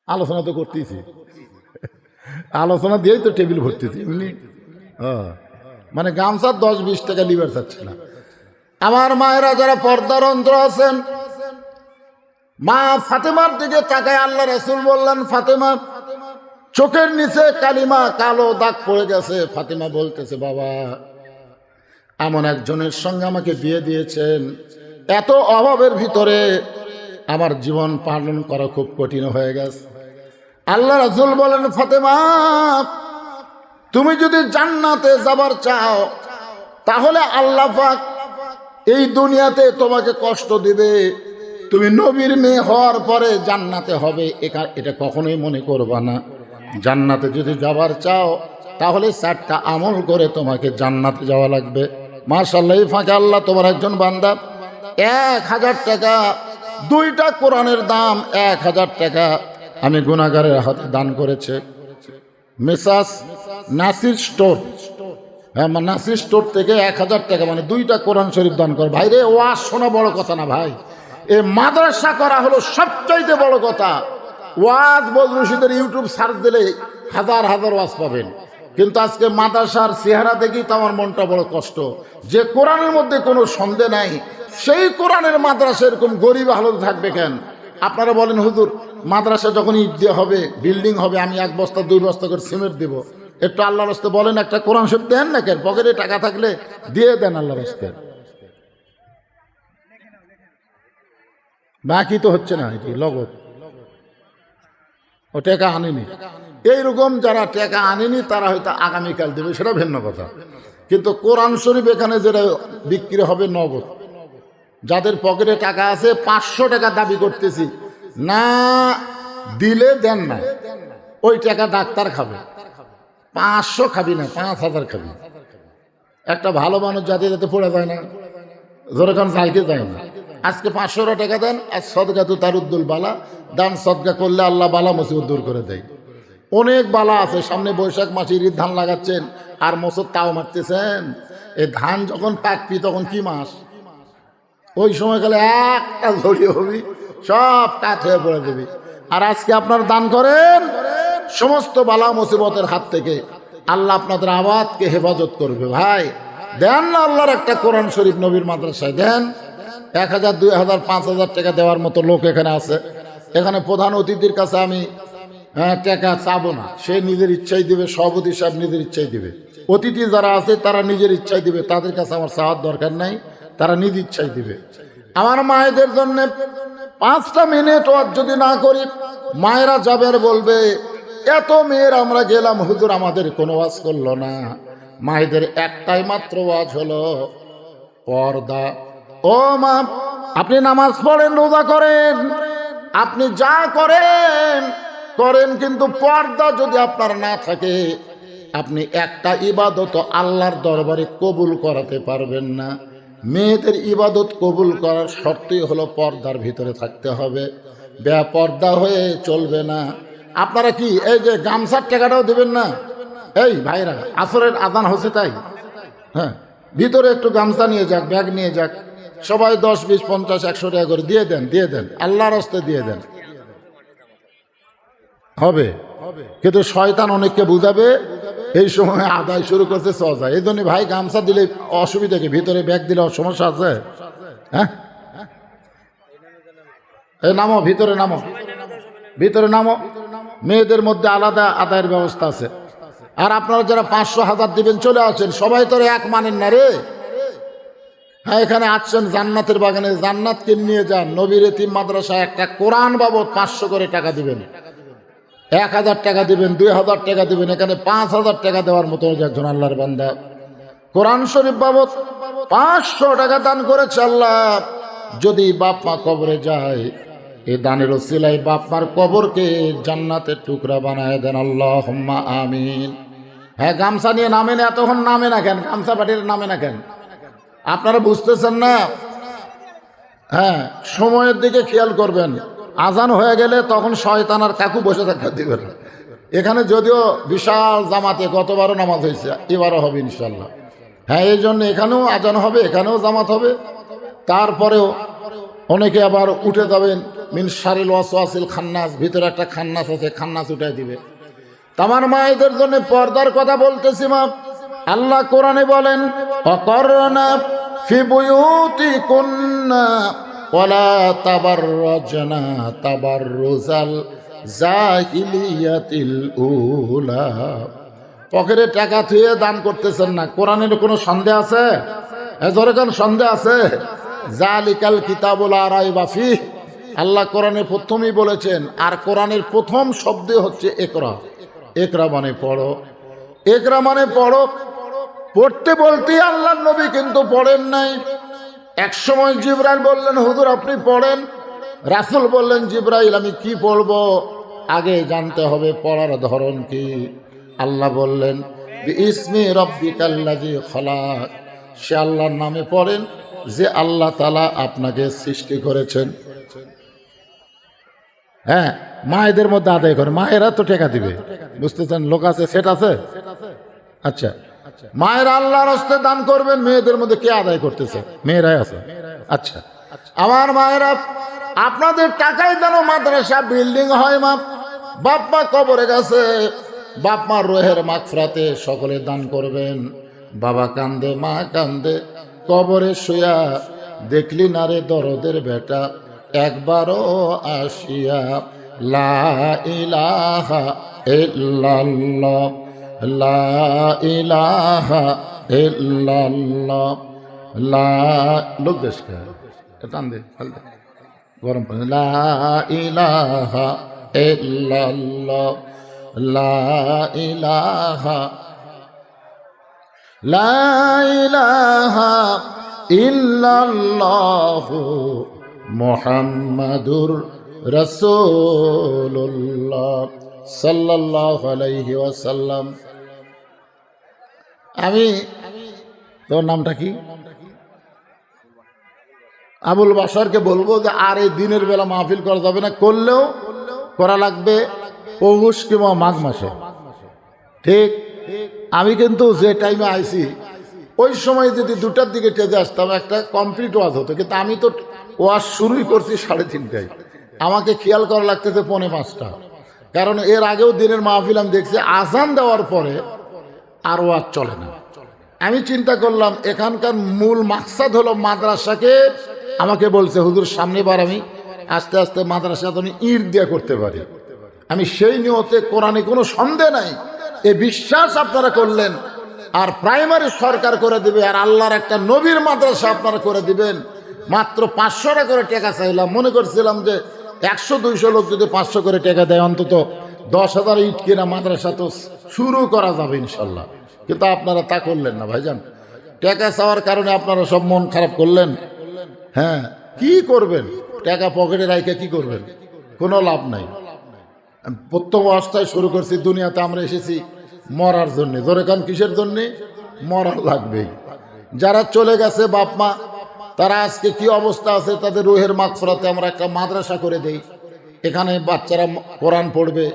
আলোচনা তো করতেছি, আলোচনা দিয়েই তো টেবিল ভর্তিছি এমনি। মানে গামছার 10-20 টাকা লিবার চাচ্ছে না। আমার মায়েরা যারা পর্দার অন্তর আছেন, মা ফাতেমার দিকে তাকায় আল্লাহ রাসূল বললেন, ফাতেমা চোখের নিচে কালিমা কালো দাগ পড়ে গেছে। ফাতেমা বলতেছে, বাবা এমন একজনের সঙ্গে আমাকে বিয়ে দিয়েছেন, এত অভাবের ভিতরে আমার জীবন পালন করা খুব কঠিন হয়ে গেছে। আল্লাহ রাসূল বলেন, ফাতেমা তুমি যদি জান্নাতে যাবার চাও, তাহলে আল্লাহ পাক এই দুনিয়াতে তোমাকে কষ্ট দিবে। তুমি নবীর মেয়ে হওয়ার পরে জান্নাতে হবে, এটা কখনোই মনে করবা না। জান্নাতে যদি যাবার চাও, তাহলে 4টা আমল করে তোমাকে জান্নাতে যাওয়া লাগবে। মাশাআল্লাহ, এই ফাঁকে আল্লাহ তোমার একজন বান্দা 1000 টাকা, 2টা কোরআনের দাম 1000 টাকা আমি গুনাহগারের হাতে দান করেছে। মেসাস নাসির স্টোর, হ্যাঁ নাসির স্টোর থেকে 1000 টাকা, মানে 2টা কোরআন শরীফ দান করে। ভাই রে, ওয়াজ শোনা বড় কথা না ভাই, এ মাদ্রাসা করা হলো সবচাইতে বড় কথা। ওয়াজ বদরুশিদের ইউটিউব সার্চ দিলে হাজার হাজার ওয়াজ পাবেন, কিন্তু আজকে মাদ্রাসার চেহারা দেখি তো আমার মনটা বড় কষ্ট। যে কোরআনের মধ্যে কোনো সন্দেহ নাই, সেই কোরআনের মাদ্রাসা এরকম গরিব হালত থাকবে কেন? আপনারা বলেন হুজুর মাদ্রাসা যখন ইট দিয়ে হবে, বিল্ডিং হবে, আমি 1 বস্তা 2 বস্তা করে সিমেন্ট দেবো, একটু আল্লাহর রাস্তে বলেন একটা কোরআন শরীফ দেন না কেন? পকেটে টাকা থাকলে দিয়ে দেন আল্লাহর রাস্তে। বাকি তো হচ্ছে না, এটি লগত। ও টাকা আনেনি। এইরকম যারা টাকা আনেনি তারা হয়তো আগামীকাল দেবে, সেটা ভিন্ন কথা। কিন্তু কোরআন শরীফ এখানে যেটা বিক্রি হবে নগদ, যাদের পকেটে টাকা আছে 500 টাকা দাবি করতেছি, না দিলে দেন না, ওই টাকা ডাক্তার খাবে। 500 খাবি না, 5000 খাবি। একটা ভালো মানুষ যাতে যাতে পড়ে যায় না, ধরে কারণ চাইতে যায় না। আজকে 500 টাকা দেন, আর সদকা তো তার উদ্দুল বালা, দান সদকা করলে আল্লাহ বালা মুসিবত দূর করে দেয়। অনেক বালা আছে, সামনে বৈশাখ মাসে ঈদ ধান লাগাচ্ছেন আর মোসর তাও মারতেছেন। এই ধান যখন পাকবি তখন কি মাস, ওই সময় গেলে একটা ঝড়িয়ে হবি, সব কাঠ হয়ে পড়ে দেবি। আর আজকে আপনার দান করেন, সমস্ত বালা মুসিবতের হাত থেকে আল্লাহ আপনাদের আবাদকে হেফাজত করবে। ভাই দেন না আল্লাহর একটা কোরআন শরীফ নবীর মাদ্রাসায় দেন। 1000, 2000, 5000 টাকা দেওয়ার মতো লোক এখানে আছে। এখানে প্রধান অতিথির কাছে আমি টাকা চাবো না, সে নিজের ইচ্ছাই দিবে, সভাপতি সাহেব নিজের ইচ্ছাই দিবে। অতিথি যারা আছে তারা নিজের ইচ্ছাই দিবে, তাদের কাছে আমার চাওয়ার দরকার নাই, তারা নিজ ইচ্ছাই দিবে। আমার মায়েদের জন্য 5টা মিনিট ওয়াজ যদি না করি, মায়েরা যাবে আর বলবে এত মেয়ের আমরা গেলাম, হুজুর আমাদের কোনো ওয়াজ করলো না। মায়েদের একটাই মাত্র ওয়াজ হলো পর্দা। ও মা, আপনি নামাজ পড়েন, রোজা করেন, আপনি যা করেন করেন, কিন্তু পর্দা যদি আপনার না থাকে, আপনি একটা ইবাদত আল্লাহর দরবারে কবুল করাতে পারবেন না। মেয়েদের ইবাদত কবুল করার শর্তই হলো পর্দার ভিতরে থাকতে হবে, বেপর্দা হয়ে চলবে না। আপনারা কি এই যে গামছার টাকাটাও দেবেন না? এই ভাইরা, আসরের আজান হচ্ছে তাই, হ্যাঁ, ভিতরে একটু গামছা নিয়ে যাক, ব্যাগ নিয়ে যাক, সবাই 10, 20, 50, 100 টাকা করে দিয়ে দেন, দিয়ে দেন, আল্লাহর রাস্তে দিয়ে দেন, হবে। কিন্তু শয়তান অনেককে বুঝাবে, এই সময় আদায় শুরু করতে সহজা। এই জন্য ভাই গামছা দিলে অসুবিধা কি, ভিতরে ব্যাগ দিলে সমস্যা আছে? হ্যাঁ, এই নামো, ভিতরে নামো, ভিতরে নামো। মেয়েদের মধ্যে আলাদা আদায়ের ব্যবস্থা আছে। আর আপনারা যারা 500, 1000 দিবেন চলে আসেন, সবাই তো এক মানেন না রে। হ্যাঁ, এখানে আসছেন জান্নাতের বাগানে, জান্নাতকে নিয়ে যান। নবীর এতিম মাদ্রাসায় একটা কোরআন বাবদ 500 করে টাকা দিবেন, 1000 টাকা দিবেন, 2000 টাকা দিবেন। এখানে 5000 টাকা দেওয়ার মতো একজন আল্লাহর বান্দা কোরআন শরীফ বাবদ 500 টাকা দান করেছে। আল্লাহ যদি বাপ মা কবরে যায়, এই দানের ওসিলায় বাপ মার কবরকে জান্নাতের টুকরা বানায় দেন, আল্লাহুম্মা আমিন। হ্যাঁ, গামছা নিয়ে নামেন, এতক্ষণ নামে না কেন? গামছা পাটির নামে না কেন? আপনারা বুঝতেছেন না? হ্যাঁ, সময়ের দিকে খেয়াল করবেন। আজান হয়ে গেলে তখন শয়তান আর কাকু বসে থাকতে দিবেন। এখানে যদিও বিশাল জামাতে গতবারও নামাজ হয়েছে, এবারও হবে ইনশাল্লাহ। হ্যাঁ, এই জন্য এখানেও আজান হবে, এখানেও জামাত হবে। তারপরেও অনেকে আবার উঠে যাবেন মিন শারিল ওয়াসওয়াসিল খান্নাস, ভিতরে একটা খান্নাস আছে, খান্নাস উঠে দিবে। আমার মায়েদের জন্য পর্দার কথা বলতেছি মা। আল্লাহ কোরআনে বলেন, অকরনা ফি বুয়ুতিকুন্না ওয়ালা তাবাররাজনা তাবাররুজাল জাহিলিয়াতিল উলা। পকেটে টাকা থুয়ে দান করতেছেন না, কোরআনের কোনো সন্দেহ আছে? জোরে কোন সন্দেহ আছে? জালিকাল কিতাবুল লা রাইবা ফিহ, আল্লাহ কোরআনে প্রথমেই বলেছেন। আর কোরআনের প্রথম শব্দ হচ্ছে একরা। একরা মানে পড়ো, একরা মানে পড়ো। পড়তে বলতে আল্লাহর নবী কিন্তু পড়েন নাই। এক সময় জিবরাইল বললেন, হুজুর আপনি পড়েন। রাসূল বললেন, জিবরাইল আমি কি পড়ব? আগে জানতে হবে পড়ার ধরন কি। আল্লাহ বললেন, বিইসমি রাব্বিকাল্লাযী খলাক, সে আল্লাহর নামে পড়েন যে আল্লাহ তাআলা আপনাকে সৃষ্টি করেছেন। হ্যাঁ, মায়েদের মধ্যে আদায় করে, মায়েরা তো টাকা দিবে, বুঝতেছেন? লোক আছে, সেট আছে। আচ্ছা, মায়েরা আল্লাহর রাস্তায় দান করবেন। মেয়েদের মধ্যে কে আদায় করতেছে? মেয়েরাই আছে। আচ্ছা, আমার মায়েরা, আপনাদের টাকায় যেন মাদ্রাসা বিল্ডিং হয়। মা, বাপ মা কবরে গেছে, বাপ মার রোহের মাগফিরাতে সকলে দান করবেন। বাবা কান্দে, মা কান্দে, কবরে শুয়া দেখলি না রে দরদের বেটা একবারও আসিয়া। লা ইলাহা ইল্লাল্লাহ, লা ইলাহা ইল্লাল্লাহ, লা, লোক দেশকে টান দে, গরম পানি, লা ইলাহা ইল্লাল্লাহ লা ইলাহা লা ইলাহা ইল্লাল্লাহু মুহাম্মাদুর রাসূলুল্লাহ সাল্লাল্লাহু আলাইহি ওয়াসাল্লাম। আমি তোর নামটা কি? আবুল বাশারকে বলবো যে আর এই দিনের বেলা মাহফিল করা যাবে না, করলেও করা লাগবে পৌষ কিংবা মাঘ মাসে। ঠিক, আমি কিন্তু যে টাইমে আইছি ওই সময় যদি 2টার দিকে টেজে আসতাম একটা কমপ্লিট ওয়াজ হতো, কিন্তু আমি তো ওয়াজ শুরুই করছি 3:30টায়। আমাকে খেয়াল করা লাগতেছে 4:45টা, কারণ এর আগেও দিনের মাহফিল আমি দেখছি আজান দেওয়ার পরে আর ওয়াজ চলে না। আমি চিন্তা করলাম এখানকার মূল মাকসাদ হলো মাদ্রাসাকে, আমাকে বলছে হুজুর সামনেবার আমি আস্তে আস্তে মাদ্রাসা আমি ইট দিয়ে করতে পারি। আমি সেই নিয়তে, কোরআনে কোনো সন্দেহ নাই, এ বিশ্বাস আপনারা করলেন। আর প্রাইমারি সরকার করে দিবে, আর আল্লাহর একটা নবীর মাদ্রাসা আপনারা করে দিবেন। মাত্র 500 টাকা করে টাকা চাইলাম, মনে করছিলাম যে 100-200 লোক যদি 500 করে টাকা দেয় অন্তত 10,000 ইট কিনা মাদ্রাসা তো শুরু করা যাবে ইনশাল্লাহ। কিন্তু আপনারা তা করলেন না ভাইজান। টাকা চাওয়ার কারণে আপনারা সব মন খারাপ করলেন। হ্যাঁ, কি করবেন? টাকা পকেটে রাখে কি করবেন? কোনো লাভ নাই। প্রথম অবস্থায় শুরু করছি, দুনিয়াতে আমরা এসেছি মরার জন্যে। ধরে কান কিসের জন্যে? মরার লাগবেই। যারা চলে গেছে বাপ মা, তারা আজকে কি অবস্থা আছে, তাদের রুহের মাগফিরাতে আমরা একটা মাদ্রাসা করে দেই। এখানে বাচ্চারা কোরআন পড়বে,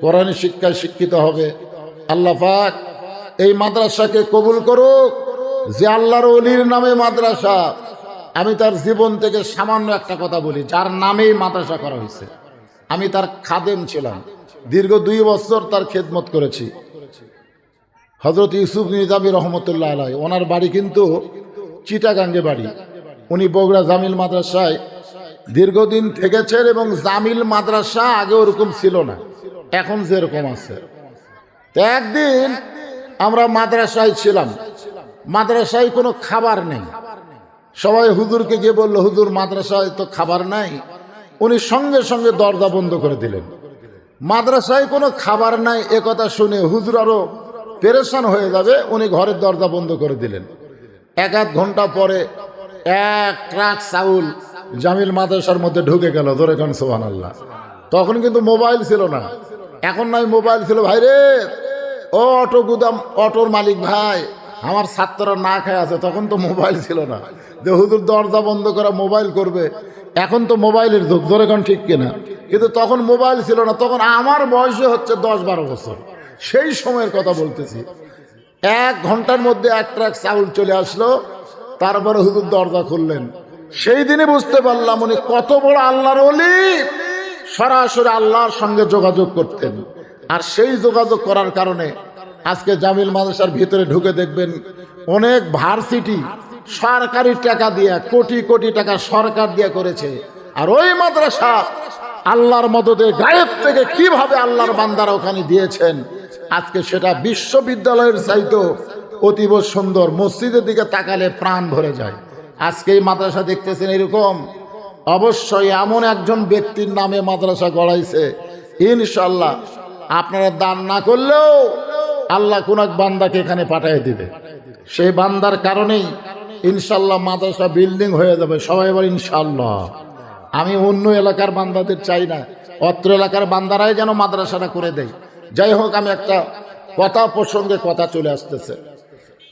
কোরআনের শিক্ষায় শিক্ষিত হবে। আল্লাহ পাক এই মাদ্রাসাকে কবুল করুক। যে আল্লাহর ওলির নামে মাদ্রাসা, আমি তার জীবন থেকে সামান্য একটা কথা বলি, যার নামেই মাদ্রাসা করা হয়েছে। আমি তার খাদেম ছিলাম, দীর্ঘ 2 বছর তার খেদমত করেছি। হযরত ইউসুফ নিজামী রহমতুল্লাহ আলাইহি, ওনার বাড়ি কিন্তু চিটাগাঙ্গে বাড়ি। উনি বগুড়া জামিল মাদ্রাসায় দীর্ঘদিন থেকেছেন, এবং জামিল মাদ্রাসা আগে ওরকম ছিল না, এখন যেরকম আছে। তো একদিন আমরা মাদ্রাসায় ছিলাম, মাদ্রাসায় কোনো খাবার নেই। সবাই হুজুরকে গিয়ে বলল, হুজুর মাদ্রাসায় তো খাবার নাই। উনি সঙ্গে সঙ্গে দরজা বন্ধ করে দিলেন। মাদ্রাসায় কোনো খাবার নাই এ কথা শুনে হুজুর আরো পেরেশান হয়ে যাবে, উনি ঘরের দরজা বন্ধ করে দিলেন। 1-1 ঘন্টা পরে 1 ট্রাক চাউল জামিল মাদ্রাসার মধ্যে ঢুকে গেল। ধরে কান সুবহানাল্লাহ। তখন কিন্তু মোবাইল ছিল না, এখন নাই মোবাইল ছিল। ভাই রে, ও অটো গুদাম অটোর মালিক ভাই, আমার ছাত্ররা না খায় আছে। তখন তো মোবাইল ছিল না যে হুজুর দরজা বন্ধ করে মোবাইল করবে। এখন তো মোবাইলের যুগ, ধরে কান ঠিক কিনা? কিন্তু তখন মোবাইল ছিল না। তখন আমার বয়সে হচ্ছে 10-12 বছর, সেই সময়ের কথা বলতেছি। 1 ঘন্টার মধ্যে 1 ট্রাক চাউল চলে আসলো। তারপরে হুজুর দরজা খুললেন। সেই দিনে বুঝতে পারলাম উনি কত বড় আল্লাহর ওলি। সরাসরি আল্লাহর সঙ্গে যোগাযোগ করতেন। আর সেই যোগাযোগ করার কারণে আজকে জামিল মাদ্রাসার ভিতরে ঢুকে দেখবেন অনেক ভার্সিটি সরকারি টাকা দিয়ে, কোটি কোটি টাকা সরকার দিয়ে করেছে। আর ওই মাদ্রাসা আল্লাহর মদদে গায়েব থেকে কিভাবে আল্লাহর বান্দারা ওখানে দিয়েছেন, আজকে সেটা বিশ্ববিদ্যালয়ের চাইতো অতীব সুন্দর। মসজিদের দিকে তাকালে প্রাণ ভরে যায়। আজকে এই মাদ্রাসা দেখতেছেন এরকম, অবশ্যই এমন একজন ব্যক্তির নামে মাদ্রাসা গড়াইছে। ইনশাল্লাহ আপনারা দান না করলেও আল্লাহ কোন এক বান্দাকে এখানে পাঠিয়ে দিবে। সেই বান্দার কারণেই ইনশাল্লাহ মাদ্রাসা বিল্ডিং হয়ে যাবে। সবাই এবার ইনশাল্লাহ। আমি অন্য এলাকার বান্দাদের চাই না, অত্র এলাকার বান্দারাই যেন মাদ্রাসাটা করে দেয়। যাই হোক, আমি একটা কথা প্রসঙ্গে কথা চলে আসতেছে।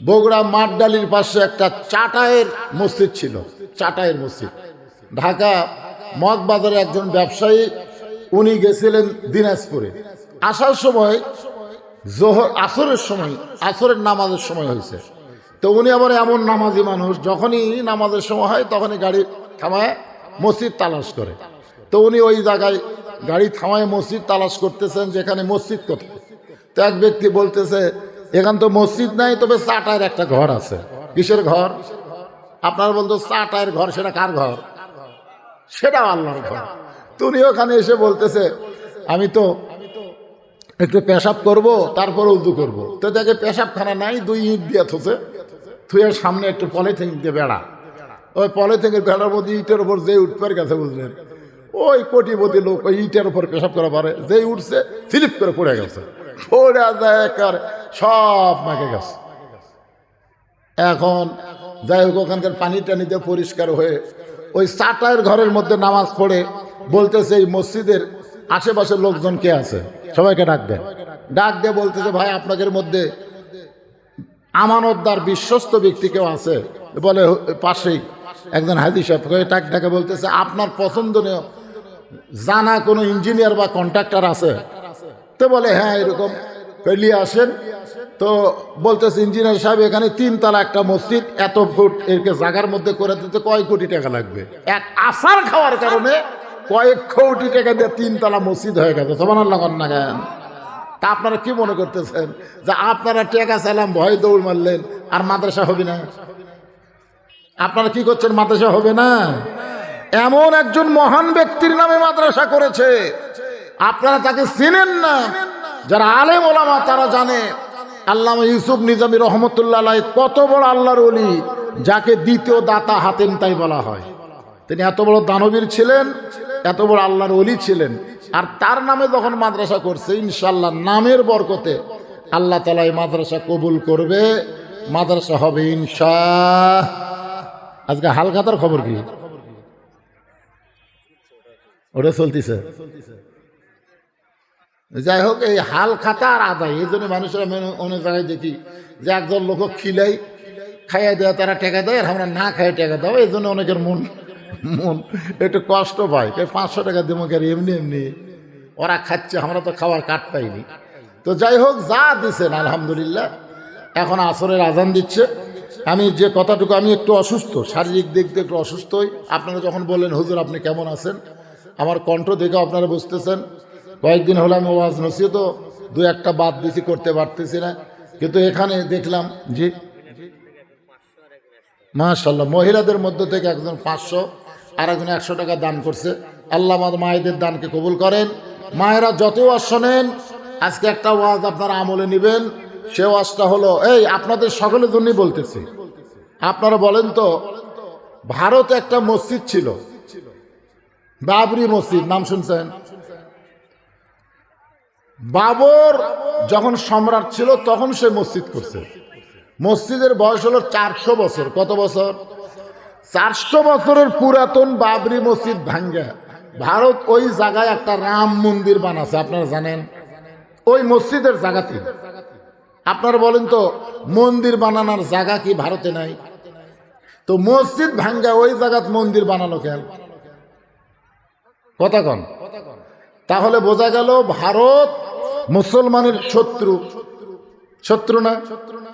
বগুড়া মাঠডালির পাশে একটা চাটায়ের মসজিদ ছিল, চাটায়ের মসজিদ। ঢাকা মগবাজারে একজন ব্যবসায়ী, উনি গেছিলেন দিনাজপুরে। আসার সময় আসরের সময়, আসরের নামাজের সময় হয়েছে। তো উনি আবার এমন নামাজি মানুষ, যখনই নামাজের সময় হয় তখনই গাড়ি থামায় মসজিদ তালাশ করে। তো উনি ওই জায়গায় গাড়ি থামায় মসজিদ তালাশ করতেছেন, যেখানে মসজিদ কোথায়। তো এক ব্যক্তি বলতেছে, এখান তো মসজিদ নাই, তবে চাটায়ের একটা ঘর আছে। কিসের ঘর? আপনারা বলতো চাটায়ের ঘর, সেটা কার ঘর? সেটাও আল্লাহর ঘর। তো উনি ওখানে এসে বলতেছে, আমি তো একটু পেশাব করব, তারপর উজু করব। তো দেখে পেশাবখানা নাই, 2 ইট দিয়ে থুয়ের সামনে একটু পলিথিন দিয়ে বেড়া। ওই পলিথিনের বেড়ার মধ্যে ইটের ওপর যে উঠবার গেছে বুঝলেন, ওই কোটিপতি লোক ওই ইটের উপর পেশাব করা পারে, যেই উঠছে স্লিপ করে পড়ে গেছে, পড়ে যায় সব মাকে গেছে। এখন যাই হোক ওখানকার পানি টানিতে পরিষ্কার হয়ে ওই চাটায়ের ঘরের মধ্যে নামাজ পড়ে বলতেছে এই মসজিদের আশেপাশের লোকজন কে আছে সবাইকে ডাক দিয়ে বলতেছে ভাই আপনাদের মধ্যে আমানতদার বিশ্বস্ত ব্যক্তি কেউ আছে? বলে পাশেই একজন হাজি সাহেব ডাকে বলতেছে আপনার পছন্দনীয় জানা কোনো ইঞ্জিনিয়ার বা কন্ট্রাক্টর আছে? তো বলে হ্যাঁ এরকম, নিয়ে আসেন। তো বলতেছে ইঞ্জিনিয়ার সাহেব এখানে 3 তলা একটা মসজিদ, এত ফুট এরকে জায়গার মধ্যে করে দিতে কয় কোটি টাকা লাগবে? এক আসার খাওয়ার কারণে কয়েক কোটি টাকা দিয়ে 3 তলা মসজিদ হয়ে গেছে। সুবহানাল্লাহ না কেন? তা আপনারা কি মনে করতেছেন যে আপনারা টাকা চাইলাম ভয় দৌড় মারলেন আর মাদ্রাসা হবে না? আপনারা কি করছেন, মাদ্রাসা হবে না? এমন একজন মহান ব্যক্তির নামে মাদ্রাসা করেছে, আপনারা তাকে চেনেন না। যারা আলেম ওলামা তারা জানে আল্লামা ইউসুফ নিজামী রহমতুল্লাহ আলাইহি কত বড় আল্লাহর ওলি, যাকে দ্বিতীয় দাতা হাতেম তাই বলা হয়। তিনি এত বড় দানবীর ছিলেন, এত বড় আল্লাহর ওলি ছিলেন, আর তার নামে যখন মাদ্রাসা করছে ইনশাআল্লাহ নামের বরকতে আল্লাহ তাআলা এই মাদ্রাসা কবুল করবে, মাদ্রাসা হবে ইনশাআল্লাহ। আজকে হালখাতার খবর কি? ওটা চলতেছে। যাই হোক, এই হাল খাতা আর আদায়, এই জন্য মানুষেরা অনেক জায়গায় দেখি যে একজন লোক খিলাই খাইয়ে দেয়, তারা টেকা দেয়, আর আমরা না খাইয়ে টেকা দেওয়া, এই জন্য অনেকের মন একটু কষ্ট পায়। 500 টাকা দেবো কে এমনি এমনি, ওরা খাচ্ছে, আমরা তো খাওয়ার কাট পাইনি। তো যাই হোক, যা দিচ্ছেন আলহামদুলিল্লাহ। এখন আসরের আজান দিচ্ছে। আমি যে কথাটুকু, আমি একটু অসুস্থ, শারীরিক দিক দিয়ে একটু অসুস্থই। আপনারা যখন বললেন হুজুর আপনি কেমন আছেন, আমার কণ্ঠ দেখে আপনারা বুঝতেছেন কয়েকদিন হলো আমি ওয়াজ নসিহত 2-1টা বাদ দিছি, করতে পারতেছি না। কিন্তু এখানে দেখলাম জি মাশাআল্লাহ, মহিলাদের মধ্য থেকে একজন 500 আর একজন 100 টাকা দান করছে। আল্লাহ আমাদের মায়েদের দানকে কবুল করেন। মায়েরা যত ওয়াজ শোনেন, আজকে একটা ওয়াজ আপনারা আমলে নেবেন। সে ওয়াজটা হলো এই, আপনাদের সকলের জন্যই বলতেছি। আপনারা বলেন তো, ভারতে একটা মসজিদ ছিল, বাবরি মসজিদ, নাম শুনছেন? বাবর যখন সম্রাট ছিল তখন সে মসজিদ করছে। মসজিদের বয়স হলো 400 বছর। কত বছর? 400 বছরের পুরাতন বাবরি মসজিদ ভাঙ্গা ভারত ওই জায়গায় একটা রাম মন্দির বানাচ্ছে। আপনারা জানেন ওই মসজিদের জায়গাতে। আপনারা বলেন তো, মন্দির বানানোর জায়গা কি ভারতে নাই? তো মসজিদ ভাঙ্গা ওই জায়গাত মন্দির বানালো কেন? কথা কন। তাহলে বোঝা গেল ভারত মুসলমানের শত্রু। শত্রু না?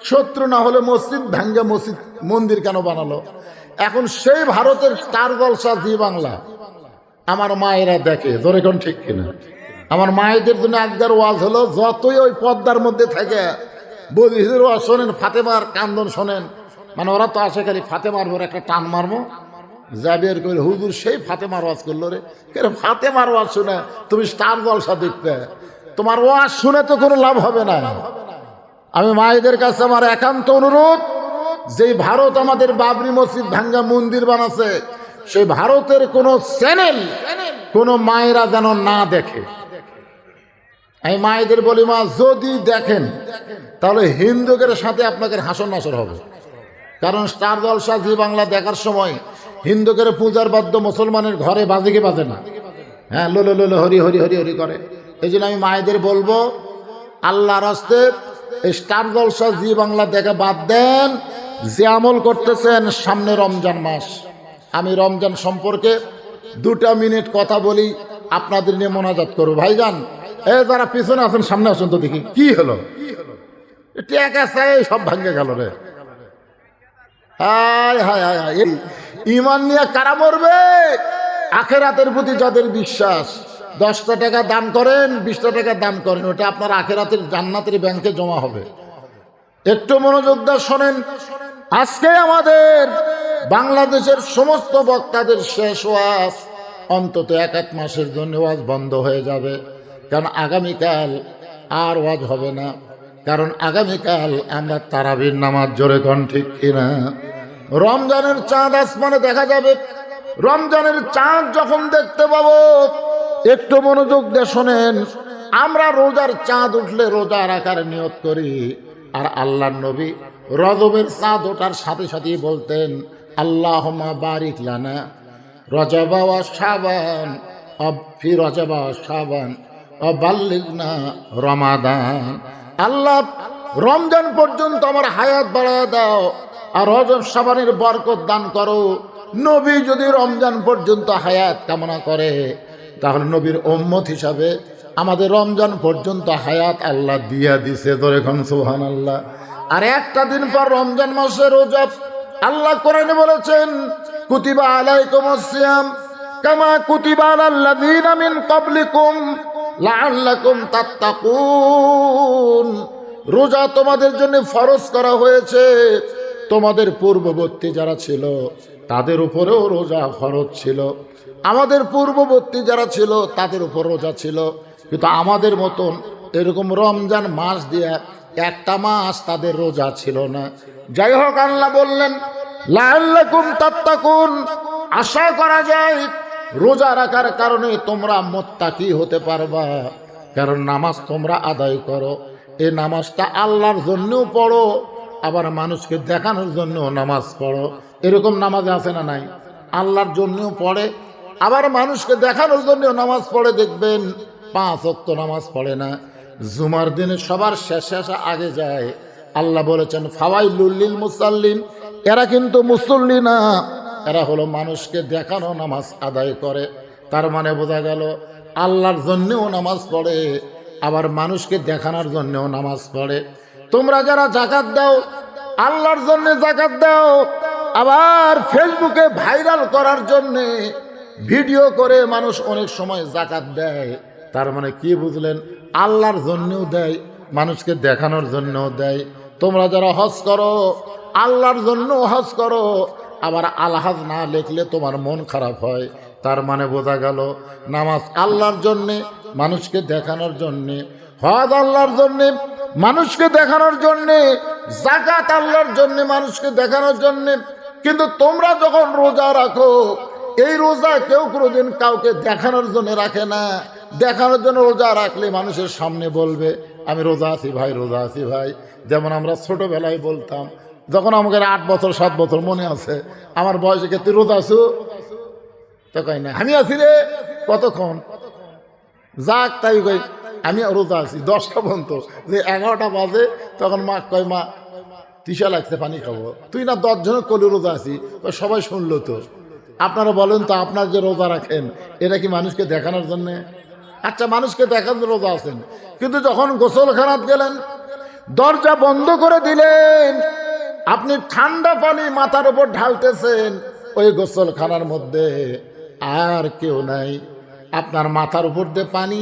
শত্রু না হলে মসজিদ ভাঙ্গা মন্দির কেন বানালো? এখন সেই ভারতের স্টার জলসা জি বাংলা আমার মায়েরা দেখে, জোরে কোন ঠিক কিনা? আমার মায়েদের জন্য একবার ওয়াজ হলো, যতই ওই পর্দার মধ্যে থাকে বদির ওয়াজ শোনেন, ফাতেমার কান্দন শোনেন, মানে ওরা তো আসে খালি ফাতেমার ভরে একটা টান মারবো, জাবের করে হুজুর সেই ফাতেমার ওয়াজ করলো রে। কেন ফাতেমার ওয়াজ শুনে তুমি স্টার জলসা দেখতে? তোমার ওয়াজ শুনে তো কোনো লাভ হবে না। আমি মায়েদের কাছে আমার একান্ত অনুরোধ, যেই ভারত আমাদের বাবরি মসজিদ ভাঙ্গা মন্দির বানাচ্ছে, সেই ভারতের কোনো চ্যানেল কোনো মায়েরা যেন না দেখে। আমি মায়েদের বলি, মা যদি দেখেন তাহলে হিন্দুদের সাথে আপনাকে হাসর নাসর হবে। কারণ স্টার জলসা জি বাংলা দেখার সময় হিন্দুদের পূজার বাদ্য মুসলমানের ঘরে বাজে কি বাজে না? হ্যাঁ, লো লো লো হরি হরি হরি হরি করে। এই জন্য আমি মায়েদের বলবো, আল্লাহর রাস্তে স্টার জলসা জি বাংলা দেখা বাদ দেন। যে আমল করতেছেন, সামনে রমজান মাস, আমি রমজান সম্পর্কে 2 মিনিট কথা বলি, আপনাদের নিয়ে মোনাজাত করবো। ভাইজান, যারা পিছনে আছেন সামনে আসুন তো দেখি কি হলো। টাকা চাই সব ভাঙ্গে গেল রে। হায় হায় হায় হায়, এই ইমান নিয়ে কারা মরবে? আখেরাতের প্রতি যাদের বিশ্বাস, 10টা টাকা দান করেন, 20টা টাকা দান করেন, ওটা আপনার আখেরাতের জান্নাতের ব্যাংকে জমা হবে। একটু মনোযোগ দিয়ে শোনেন। আজকে আমাদের বাংলাদেশের সমস্ত বক্তাদের শেষ ওয়াজ, অন্তত 1 মাসের জন্য ওয়াজ বন্ধ হয়ে যাবে। কারণ আগামীকাল আর ওয়াজ হবে না। কারণ আগামীকাল আমরা তারাবির নামাজ, জোরে কোন ঠিক কিনা? রমজানের চাঁদ আসমানে দেখা যাবে। রমজানের চাঁদ যখন দেখতে পাবো, একটু মনোযোগ দিয়ে শোনেন, আমরা রোজার চাঁদ উঠলে রোজা রাখার নিয়ত করি, আর আল্লাহর নবী রজবের চাঁদ ওঠার সাথে সাথেই বলতেন আল্লাহুম্মা বারিক লানা রজবা ওয়া শাবান ফি রজবা ওয়া শাবান ওয়া বাল্লিগনা রমাদান। আল্লাহ রমজান পর্যন্ত আমার হায়াত বাড়ায় দাও, আর রজব শাবানের বরকত দান করো। নবী যদি রমজান পর্যন্ত হায়াত কামনা করে, তাহলে নবীর উম্মত হিসাবে আমাদের রমজান পর্যন্ত হায়াত আল্লাহ দিয়া দিছে। ধরে কোন সুবহানাল্লাহ। আর একটা দিন পর রমজান মাসে রোজা, আল্লাহ কোরআনে বলেছেন কুতিবা আলাইকুমুস সিয়াম কামা কুতিবা আলাল্লাযীনা মিন ক্বাবলিকুম লাআল্লাকুম তাত্তাকুন। রোজা তোমাদের জন্য ফরজ করা হয়েছে, তোমাদের পূর্ববর্তী যারা ছিল তাদের উপরেও রোজা ফরজ ছিল। আমাদের পূর্ববর্তী যারা ছিল তাদের উপর রোজা ছিল, কিন্তু আমাদের মতন এরকম রমজান মাস দিয়ে একটা মাস তাদের রোজা ছিল না। যাই হোক, আল্লাহ বললেন লাআল্লাকুম তাত্তাকুন, আশা করা যায় রোজা রাখার কারণে তোমরা মুত্তাকি হতে পারবা। কারণ নামাজ তোমরা আদায় করো, এই নামাজটা আল্লাহর জন্যও পড়ো, আবার মানুষকে দেখানোর জন্যও নামাজ পড়ো। এরকম নামাজ আছে না নাই? আল্লাহর জন্যও পড়ে, আবার মানুষকে দেখানোর জন্যও নামাজ পড়ে। দেখবেন 5 ওয়াক্ত নামাজ পড়ে না, জুমার দিনে সবার শেষে আগে যায়। আল্লাহ বলেছেন ফাওয়াইলুল লিল মুসাল্লিন, এরা কিন্তু মুসল্লি না, এরা হলো মানুষকে দেখানো নামাজ আদায় করে। তার মানে বোঝা গেল আল্লাহর জন্যও নামাজ পড়ে, আবার মানুষকে দেখানোর জন্যও নামাজ পড়ে। তোমরা যারা যাকাত দাও, আল্লাহর জন্য যাকাত দাও, আবার ফেসবুকে ভাইরাল করার জন্যে ভিডিও করে মানুষ অনেক সময় যাকাত দেয়। তার মানে কি বুঝলেন? আল্লাহর জন্যও দেয়, মানুষকে দেখানোর জন্যও দেয়। তোমরা যারা হজ করো, আল্লাহর জন্য হজ করো, আবার আলহাজ না লিখলে তোমার মন খারাপ হয়। তার মানে বোঝা গেল নামাজ আল্লাহর জন্যে, মানুষকে দেখানোর জন্যে, হজ আল্লাহর জন্যে, মানুষকে দেখানোর জন্যে, যাকাত আল্লাহর জন্যে, মানুষকে দেখানোর জন্যে। কিন্তু তোমরা যখন রোজা রাখো, এই রোজা কেউ কোনোদিন কাউকে দেখানোর জন্য রাখে না। দেখানোর জন্য রোজা রাখলে মানুষের সামনে বলবে আমি রোজা আছি ভাই, রোজা আছি ভাই। যেমন আমরা ছোটবেলায় বলতাম, যখন আমাকে 8 বছর 7 বছর মনে আছে, আমার বয়সে কে তুই রোজা আছো? তো কই না আমি আছি রে। কতক্ষণ যাক তাই কই আমি রোজা আছি 10টা পর্যন্ত। যে 11টা বাজে তখন মা কয় মা তৃষা লাগছে পানি খাবো। তুই না 10 জনের কলি রোজা আছি। সবাই শুনলো তো। আপনারা বলেন তো, আপনার যে রোজা রাখেন এটা কি মানুষকে দেখানোর জন্যে? আচ্ছা, মানুষকে দেখানোর রোজা আছেন, কিন্তু যখন গোসলখানাত গেলেন, দরজা বন্ধ করে দিলেন, আপনি ঠান্ডা পানি মাথার উপর ঢালতেছেন, ওই গোসলখানার মধ্যে আর কেউ নাই, আপনার মাথার উপর দিয়ে পানি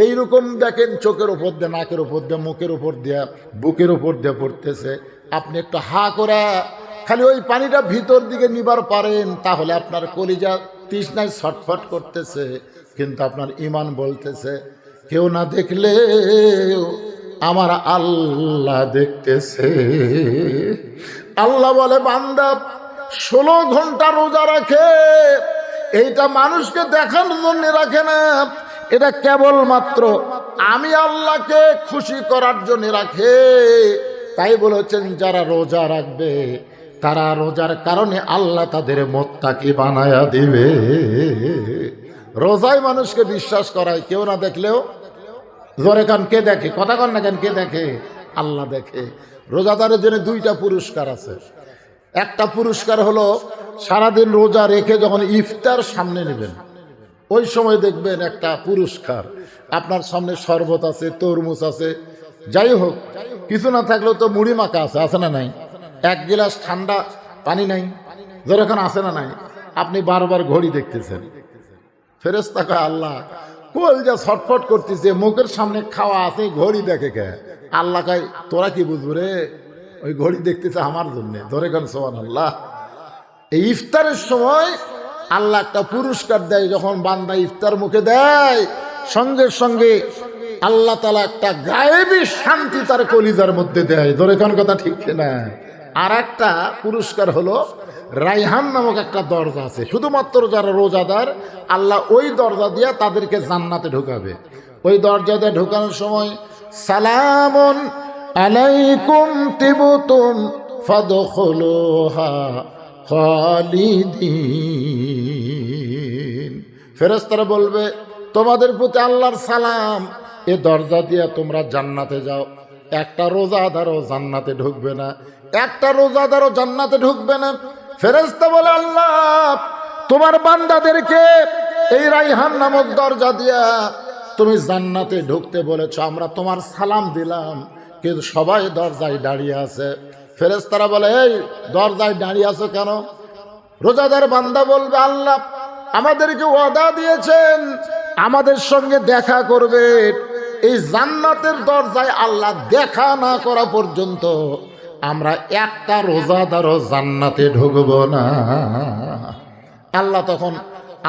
এইরকম দেখেন চোখের উপর দিয়ে, নাকের উপর দিয়ে, মুখের উপর দিয়ে, বুকের উপর দিয়ে পড়তেছে। আপনি একটু হা করে খালি ওই পানিটা ভিতর দিকে নিবার পারেন, তাহলে আপনার কলিজা তৃষ্ণায় ছটফট করতেছে, কিন্তু আপনার ঈমান বলতেছে কেউ না দেখলে আমার আল্লাহ দেখতেছে। আল্লাহ বলে বান্দা 16 ঘন্টা রোজা রাখে, এইটা মানুষকে দেখানোর জন্য রাখে না, এটা কেবলমাত্র আমি আল্লাহকে খুশি করার জন্য রাখে। তাই বলেছেন যারা রোজা রাখবে, তারা রোজার কারণে আল্লাহ তাদের মুত্তাকি বানায়া দিবে। রোজাই মানুষকে বিশ্বাস করায়, কেউ না দেখলেও। জোরে কান কে দেখে? কথা কন না কেন? কে দেখে? আল্লাহ দেখে। রোজাদারের জন্য 2টা পুরস্কার আছে। একটা পুরস্কার হলো সারাদিন রোজা রেখে যখন ইফতার সামনে নেবেন, ওই সময় দেখবেন একটা পুরস্কার, আপনার সামনে শরবত আছে, তরমুজ আছে, যাই হোক কিছু না থাকলেও তো মুড়ি মাখা আছে, আছে না নাই? 1 গিলাস ঠান্ডা পানি নাই, যেরকম আছে না নাই? আপনি বারবার ঘড়ি দেখতেছেন। ফেরেশতা কয় আল্লাহ কোল যা ছটফট করতেছে, মুখের সামনে খাওয়া আছে, ঘড়ি দেখে কে? আল্লাহ কয় তোরা কি বুঝবো রে, ওই ঘড়ি দেখতেছে আমার জন্য। ধরে গান সুবহানাল্লাহ। এই ইফতারের সময় আল্লাহ একটা পুরস্কার দেয়, যখন বান্দা ইফতার মুখে দেয়, সঙ্গে সঙ্গে আল্লাহ তাআলা একটা গায়েবী শান্তি তার কলিজার মধ্যে দেয়। ধরে কোন কথা ঠিক না? আর একটা পুরস্কার হলো রাইহান নামক একটা দরজা আছে, শুধুমাত্র যারা রোজাদার আল্লাহ ওই দরজা দিয়ে তাদেরকে জান্নাতে ঢুকাবে। ওই দরজা দিয়ে ঢুকানোর সময় সালামুন আলাইকুম তিবতুম ফাদখুলুহা খালিদিন। ফেরেশতারা বলবে তোমাদের প্রতি আল্লাহর সালাম, এ দরজা দিয়ে তোমরা জান্নাতে যাও। একটা রোজাদারও জান্নাতে ঢুকবে না, একটা রোজাদারও জান্নাতে ঢুকবে না। ফেরেশতা বলে আল্লাহ তোমার বান্দাদেরকে এই রাইহান নামক দরজা দিয়া তুমি জান্নাতে ঢুকতে বলেছ, আমরা তোমার সালাম দিলাম, কিন্তু সবাই দরজায় দাঁড়িয়ে আছে। ফেরেশতারা বলে এই দরজায় দাঁড়িয়ে আছো কেন? রোজাদার বান্দা বলবে আল্লাহ আমাদেরকে ওয়াদা দিয়েছেন আমাদের সঙ্গে দেখা করবে, এই জান্নাতের দরজায় আল্লাহ দেখা না করা পর্যন্ত আমরা একটা রোজাদারও জান্নাতে ঢুকব না। আল্লাহ তখন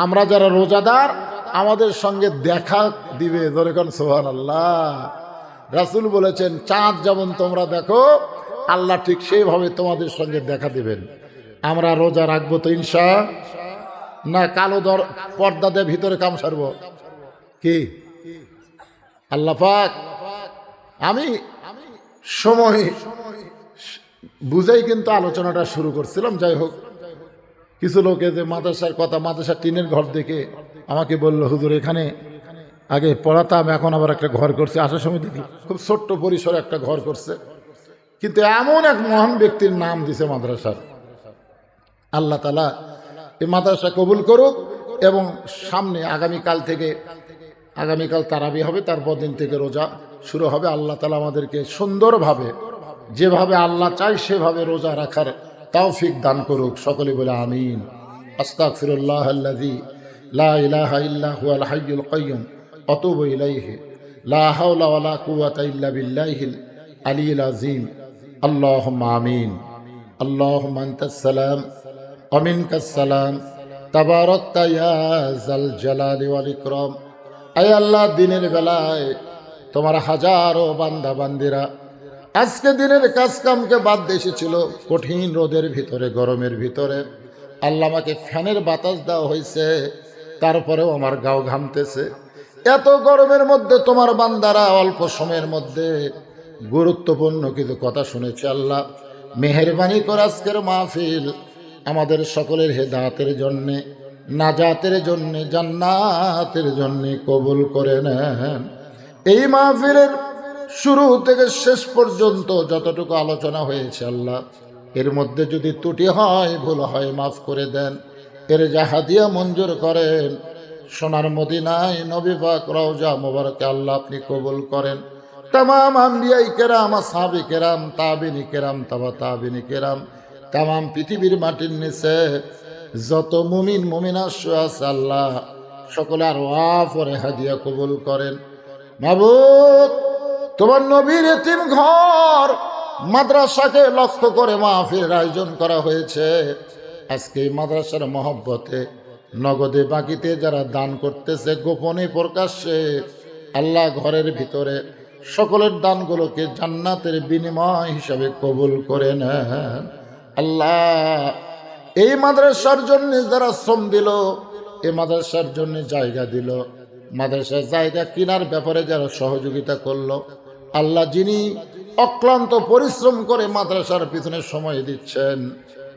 আমরা যারা রোজাদার আমাদের সঙ্গে দেখা দিবে, যেরকম সুবহানাল্লাহ। রাসূল বলেছেন চাঁদ যেমন তোমরা দেখো আল্লাহ ঠিক সেইভাবে তোমাদের সঙ্গে দেখা দিবেন। আমরা রোজা রাখবো তো ইনশা না কালো পর্দা দিয়ে ভিতরে কাম সারবো কি? আল্লাহ পাক আমি সময় বুঝেই কিন্তু আলোচনাটা শুরু করছিলাম। যাই হোক, কিছু লোকে যে মাদ্রাসার কথা, মাদ্রাসার টিনের ঘর দেখে আমাকে বললো হুজুর এখানে আগে পড়াতাম, এখন আবার একটা ঘর করছে। আসার সময় দেখি খুব ছোট্ট পরিসরে একটা ঘর করছে, কিন্তু এমন এক মহান ব্যক্তির নাম দিছে মাদ্রাসার। আল্লাহ তাআলা এই মাদ্রাসা কবুল করুক। এবং সামনে আগামীকাল তারাবি হবে, তারপর দিন থেকে রোজা শুরু হবে। আল্লাহ তাআলা আমাদেরকে সুন্দরভাবে যেভাবে আল্লাহ চাই সেভাবে রোজা রাখার তৌফিক দান করুক। সকলে বলে আমিন। আস্তাগফিরুল্লাহ আল্লাযী লা ইলাহা ইল্লা হুয়াল হাইয়ুল কাইয়্যুম আতুবু ইলাইহি লা হাওলা ওয়ালা কুওয়াতা ইল্লা বিল্লাহিল আলিয়্যিল আযীম। আল্লাহুম্মা আমিন। আল্লাহুম্মা আনতাস সালাম ওয়া মিনকাস সালাম তাবারাকতা ইয়া যাল জালালি ওয়াল ইকরাম। আয় আল্লাহ, দিনের বেলায় তোমার হাজারো বান্দা বান্দিরা আজকে দিনের কাজকামকে বাদ দিয়ে এসেছিল কঠিন রোদের ভিতরে, গরমের ভিতরে। আল্লাহ আমাকে ফ্যানের বাতাস দেওয়া হয়েছে, তারপরেও আমার গাও ঘামতেছে। এত গরমের মধ্যে তোমার বান্দারা অল্প সময়ের মধ্যে গুরুত্বপূর্ণ কিছু কথা শুনেছে। আল্লাহ মেহেরবানি করে আজকের মাহফিল আমাদের সকলের হেদায়েতের জন্যে, নাজাতের জন্যে, জান্নাতের জন্যে কবুল করে নেন। এই মাহফিলের শুরু থেকে শেষ পর্যন্ত যতটুকু আলোচনা হয়েছে আল্লাহ, এর মধ্যে যদি ত্রুটি হয়, ভুল হয়, মাফ করে দেন। এর জাহাদিয়া মঞ্জুর করেন। সোনার মদিনায় নবী পাক রওজা মোবারকে আল্লাহ আপনি কবুল করেন। তামাম আম্বিয়াই কেরাম, আসহাবে কেরাম, তাবিনী কেরাম, তাবা তাবিনী কেরাম, তামাম পৃথিবীর মাটির নিচে যত মুমিন মুমিনা আছে আল্লাহ সকলে আর ওয়াফরে হাদিয়া কবুল করেন। মাবুদ, তোমার নবীর এতিম ঘর মাদ্রাসাকে লক্ষ্য করে মাহফিলের আয়োজন করা হয়েছে। আজকে এই মাদ্রাসার মহব্বতে নগদে বাকিতে যারা দান করতেছে, গোপনে প্রকাশ্যে, আল্লাহ ঘরের ভিতরে সকলের দানগুলোকে জান্নাতের বিনিময় হিসাবে কবুল করে নেন। আল্লাহ এই মাদ্রাসার জন্য যারা শ্রম দিল, এই মাদ্রাসার জন্য জায়গা দিল, মাদ্রাসার জায়গা কেনার ব্যাপারে যারা সহযোগিতা করলো, আল্লাহ যিনি অক্লান্ত পরিশ্রম করে মাদ্রাসার পিছনে সময় দিচ্ছেন,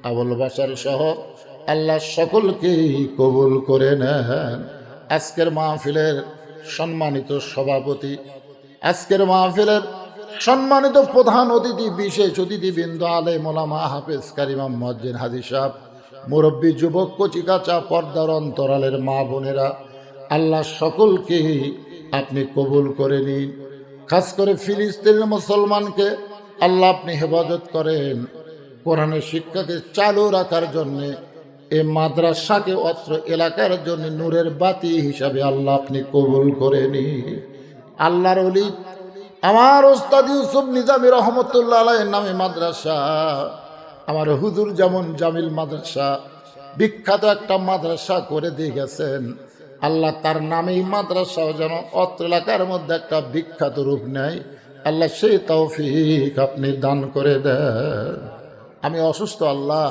আবুল বাশার সহ আল্লাহ সকলকেই কবুল করে নেন। আজকের মাহফিলের সম্মানিত সভাপতি, আজকের মাহফিলের সম্মানিত প্রধান অতিথি, বিশেষ অতিথিবৃন্দ, আলেম ওলামা, হাফেজ, কারিমাম, মুয়াজ্জিন, হাজী সাহেব, মুরব্বী, যুবক, কচিকাচা, পর্দার অন্তরালের মা বোনেরা, আল্লাহ সকলকেই আপনি কবুল করে নিন। খাস করে ফিলিস্তিনের মুসলমানকে আল্লাহ আপনি হেফাজত করেন। কোরআনের শিক্ষাকে চালু রাখার জন্যে, এই মাদ্রাসাকে অত্র এলাকার জন্য নূরের বাতি হিসাবে আল্লাহ আপনি কবুল করে নিন। আল্লাহর ওলি আমার ওস্তাদ ইউসুফ নিজামী রহমতুল্লাহ আলাইহির নামে মাদ্রাসা, আমার হুজুর যেমন জামিল মাদ্রাসা বিখ্যাত একটা মাদ্রাসা করে দিয়ে গেছেন, আল্লাহ তার নামেই মাদ্রাসাও যেন অত্র এলাকার মধ্যে একটা বিখ্যাত রূপ নেয়। আল্লাহ সেই তৌফিক আপনি দান করে দেন। আমি অসুস্থ আল্লাহ,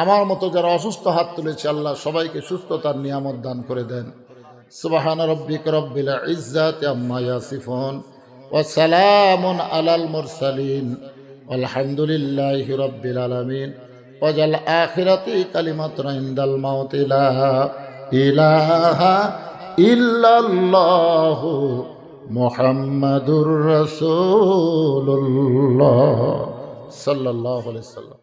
আমার মতো যারা অসুস্থ হাত তুলেছে আল্লাহ সবাইকে সুস্থতার নিয়ামত দান করে দেন। সুবহান রাব্বিকা রাব্বিল ইজ্জাতি আম্মা ইয়াসিফুন ওয়া সালামুন আলাল মুরসালিন আলহামদুলিল্লাহি রাব্বিল আলামিন ওয়াজাল আখিরাতি কালিমাতুন ইনদাল মাউত লা ইলাহা ইল্লাল্লাহু মুহাম্মাদুর রাসূলুল্লাহ সাল্লাল্লাহু আলাইহি ওয়াসাল্লাম।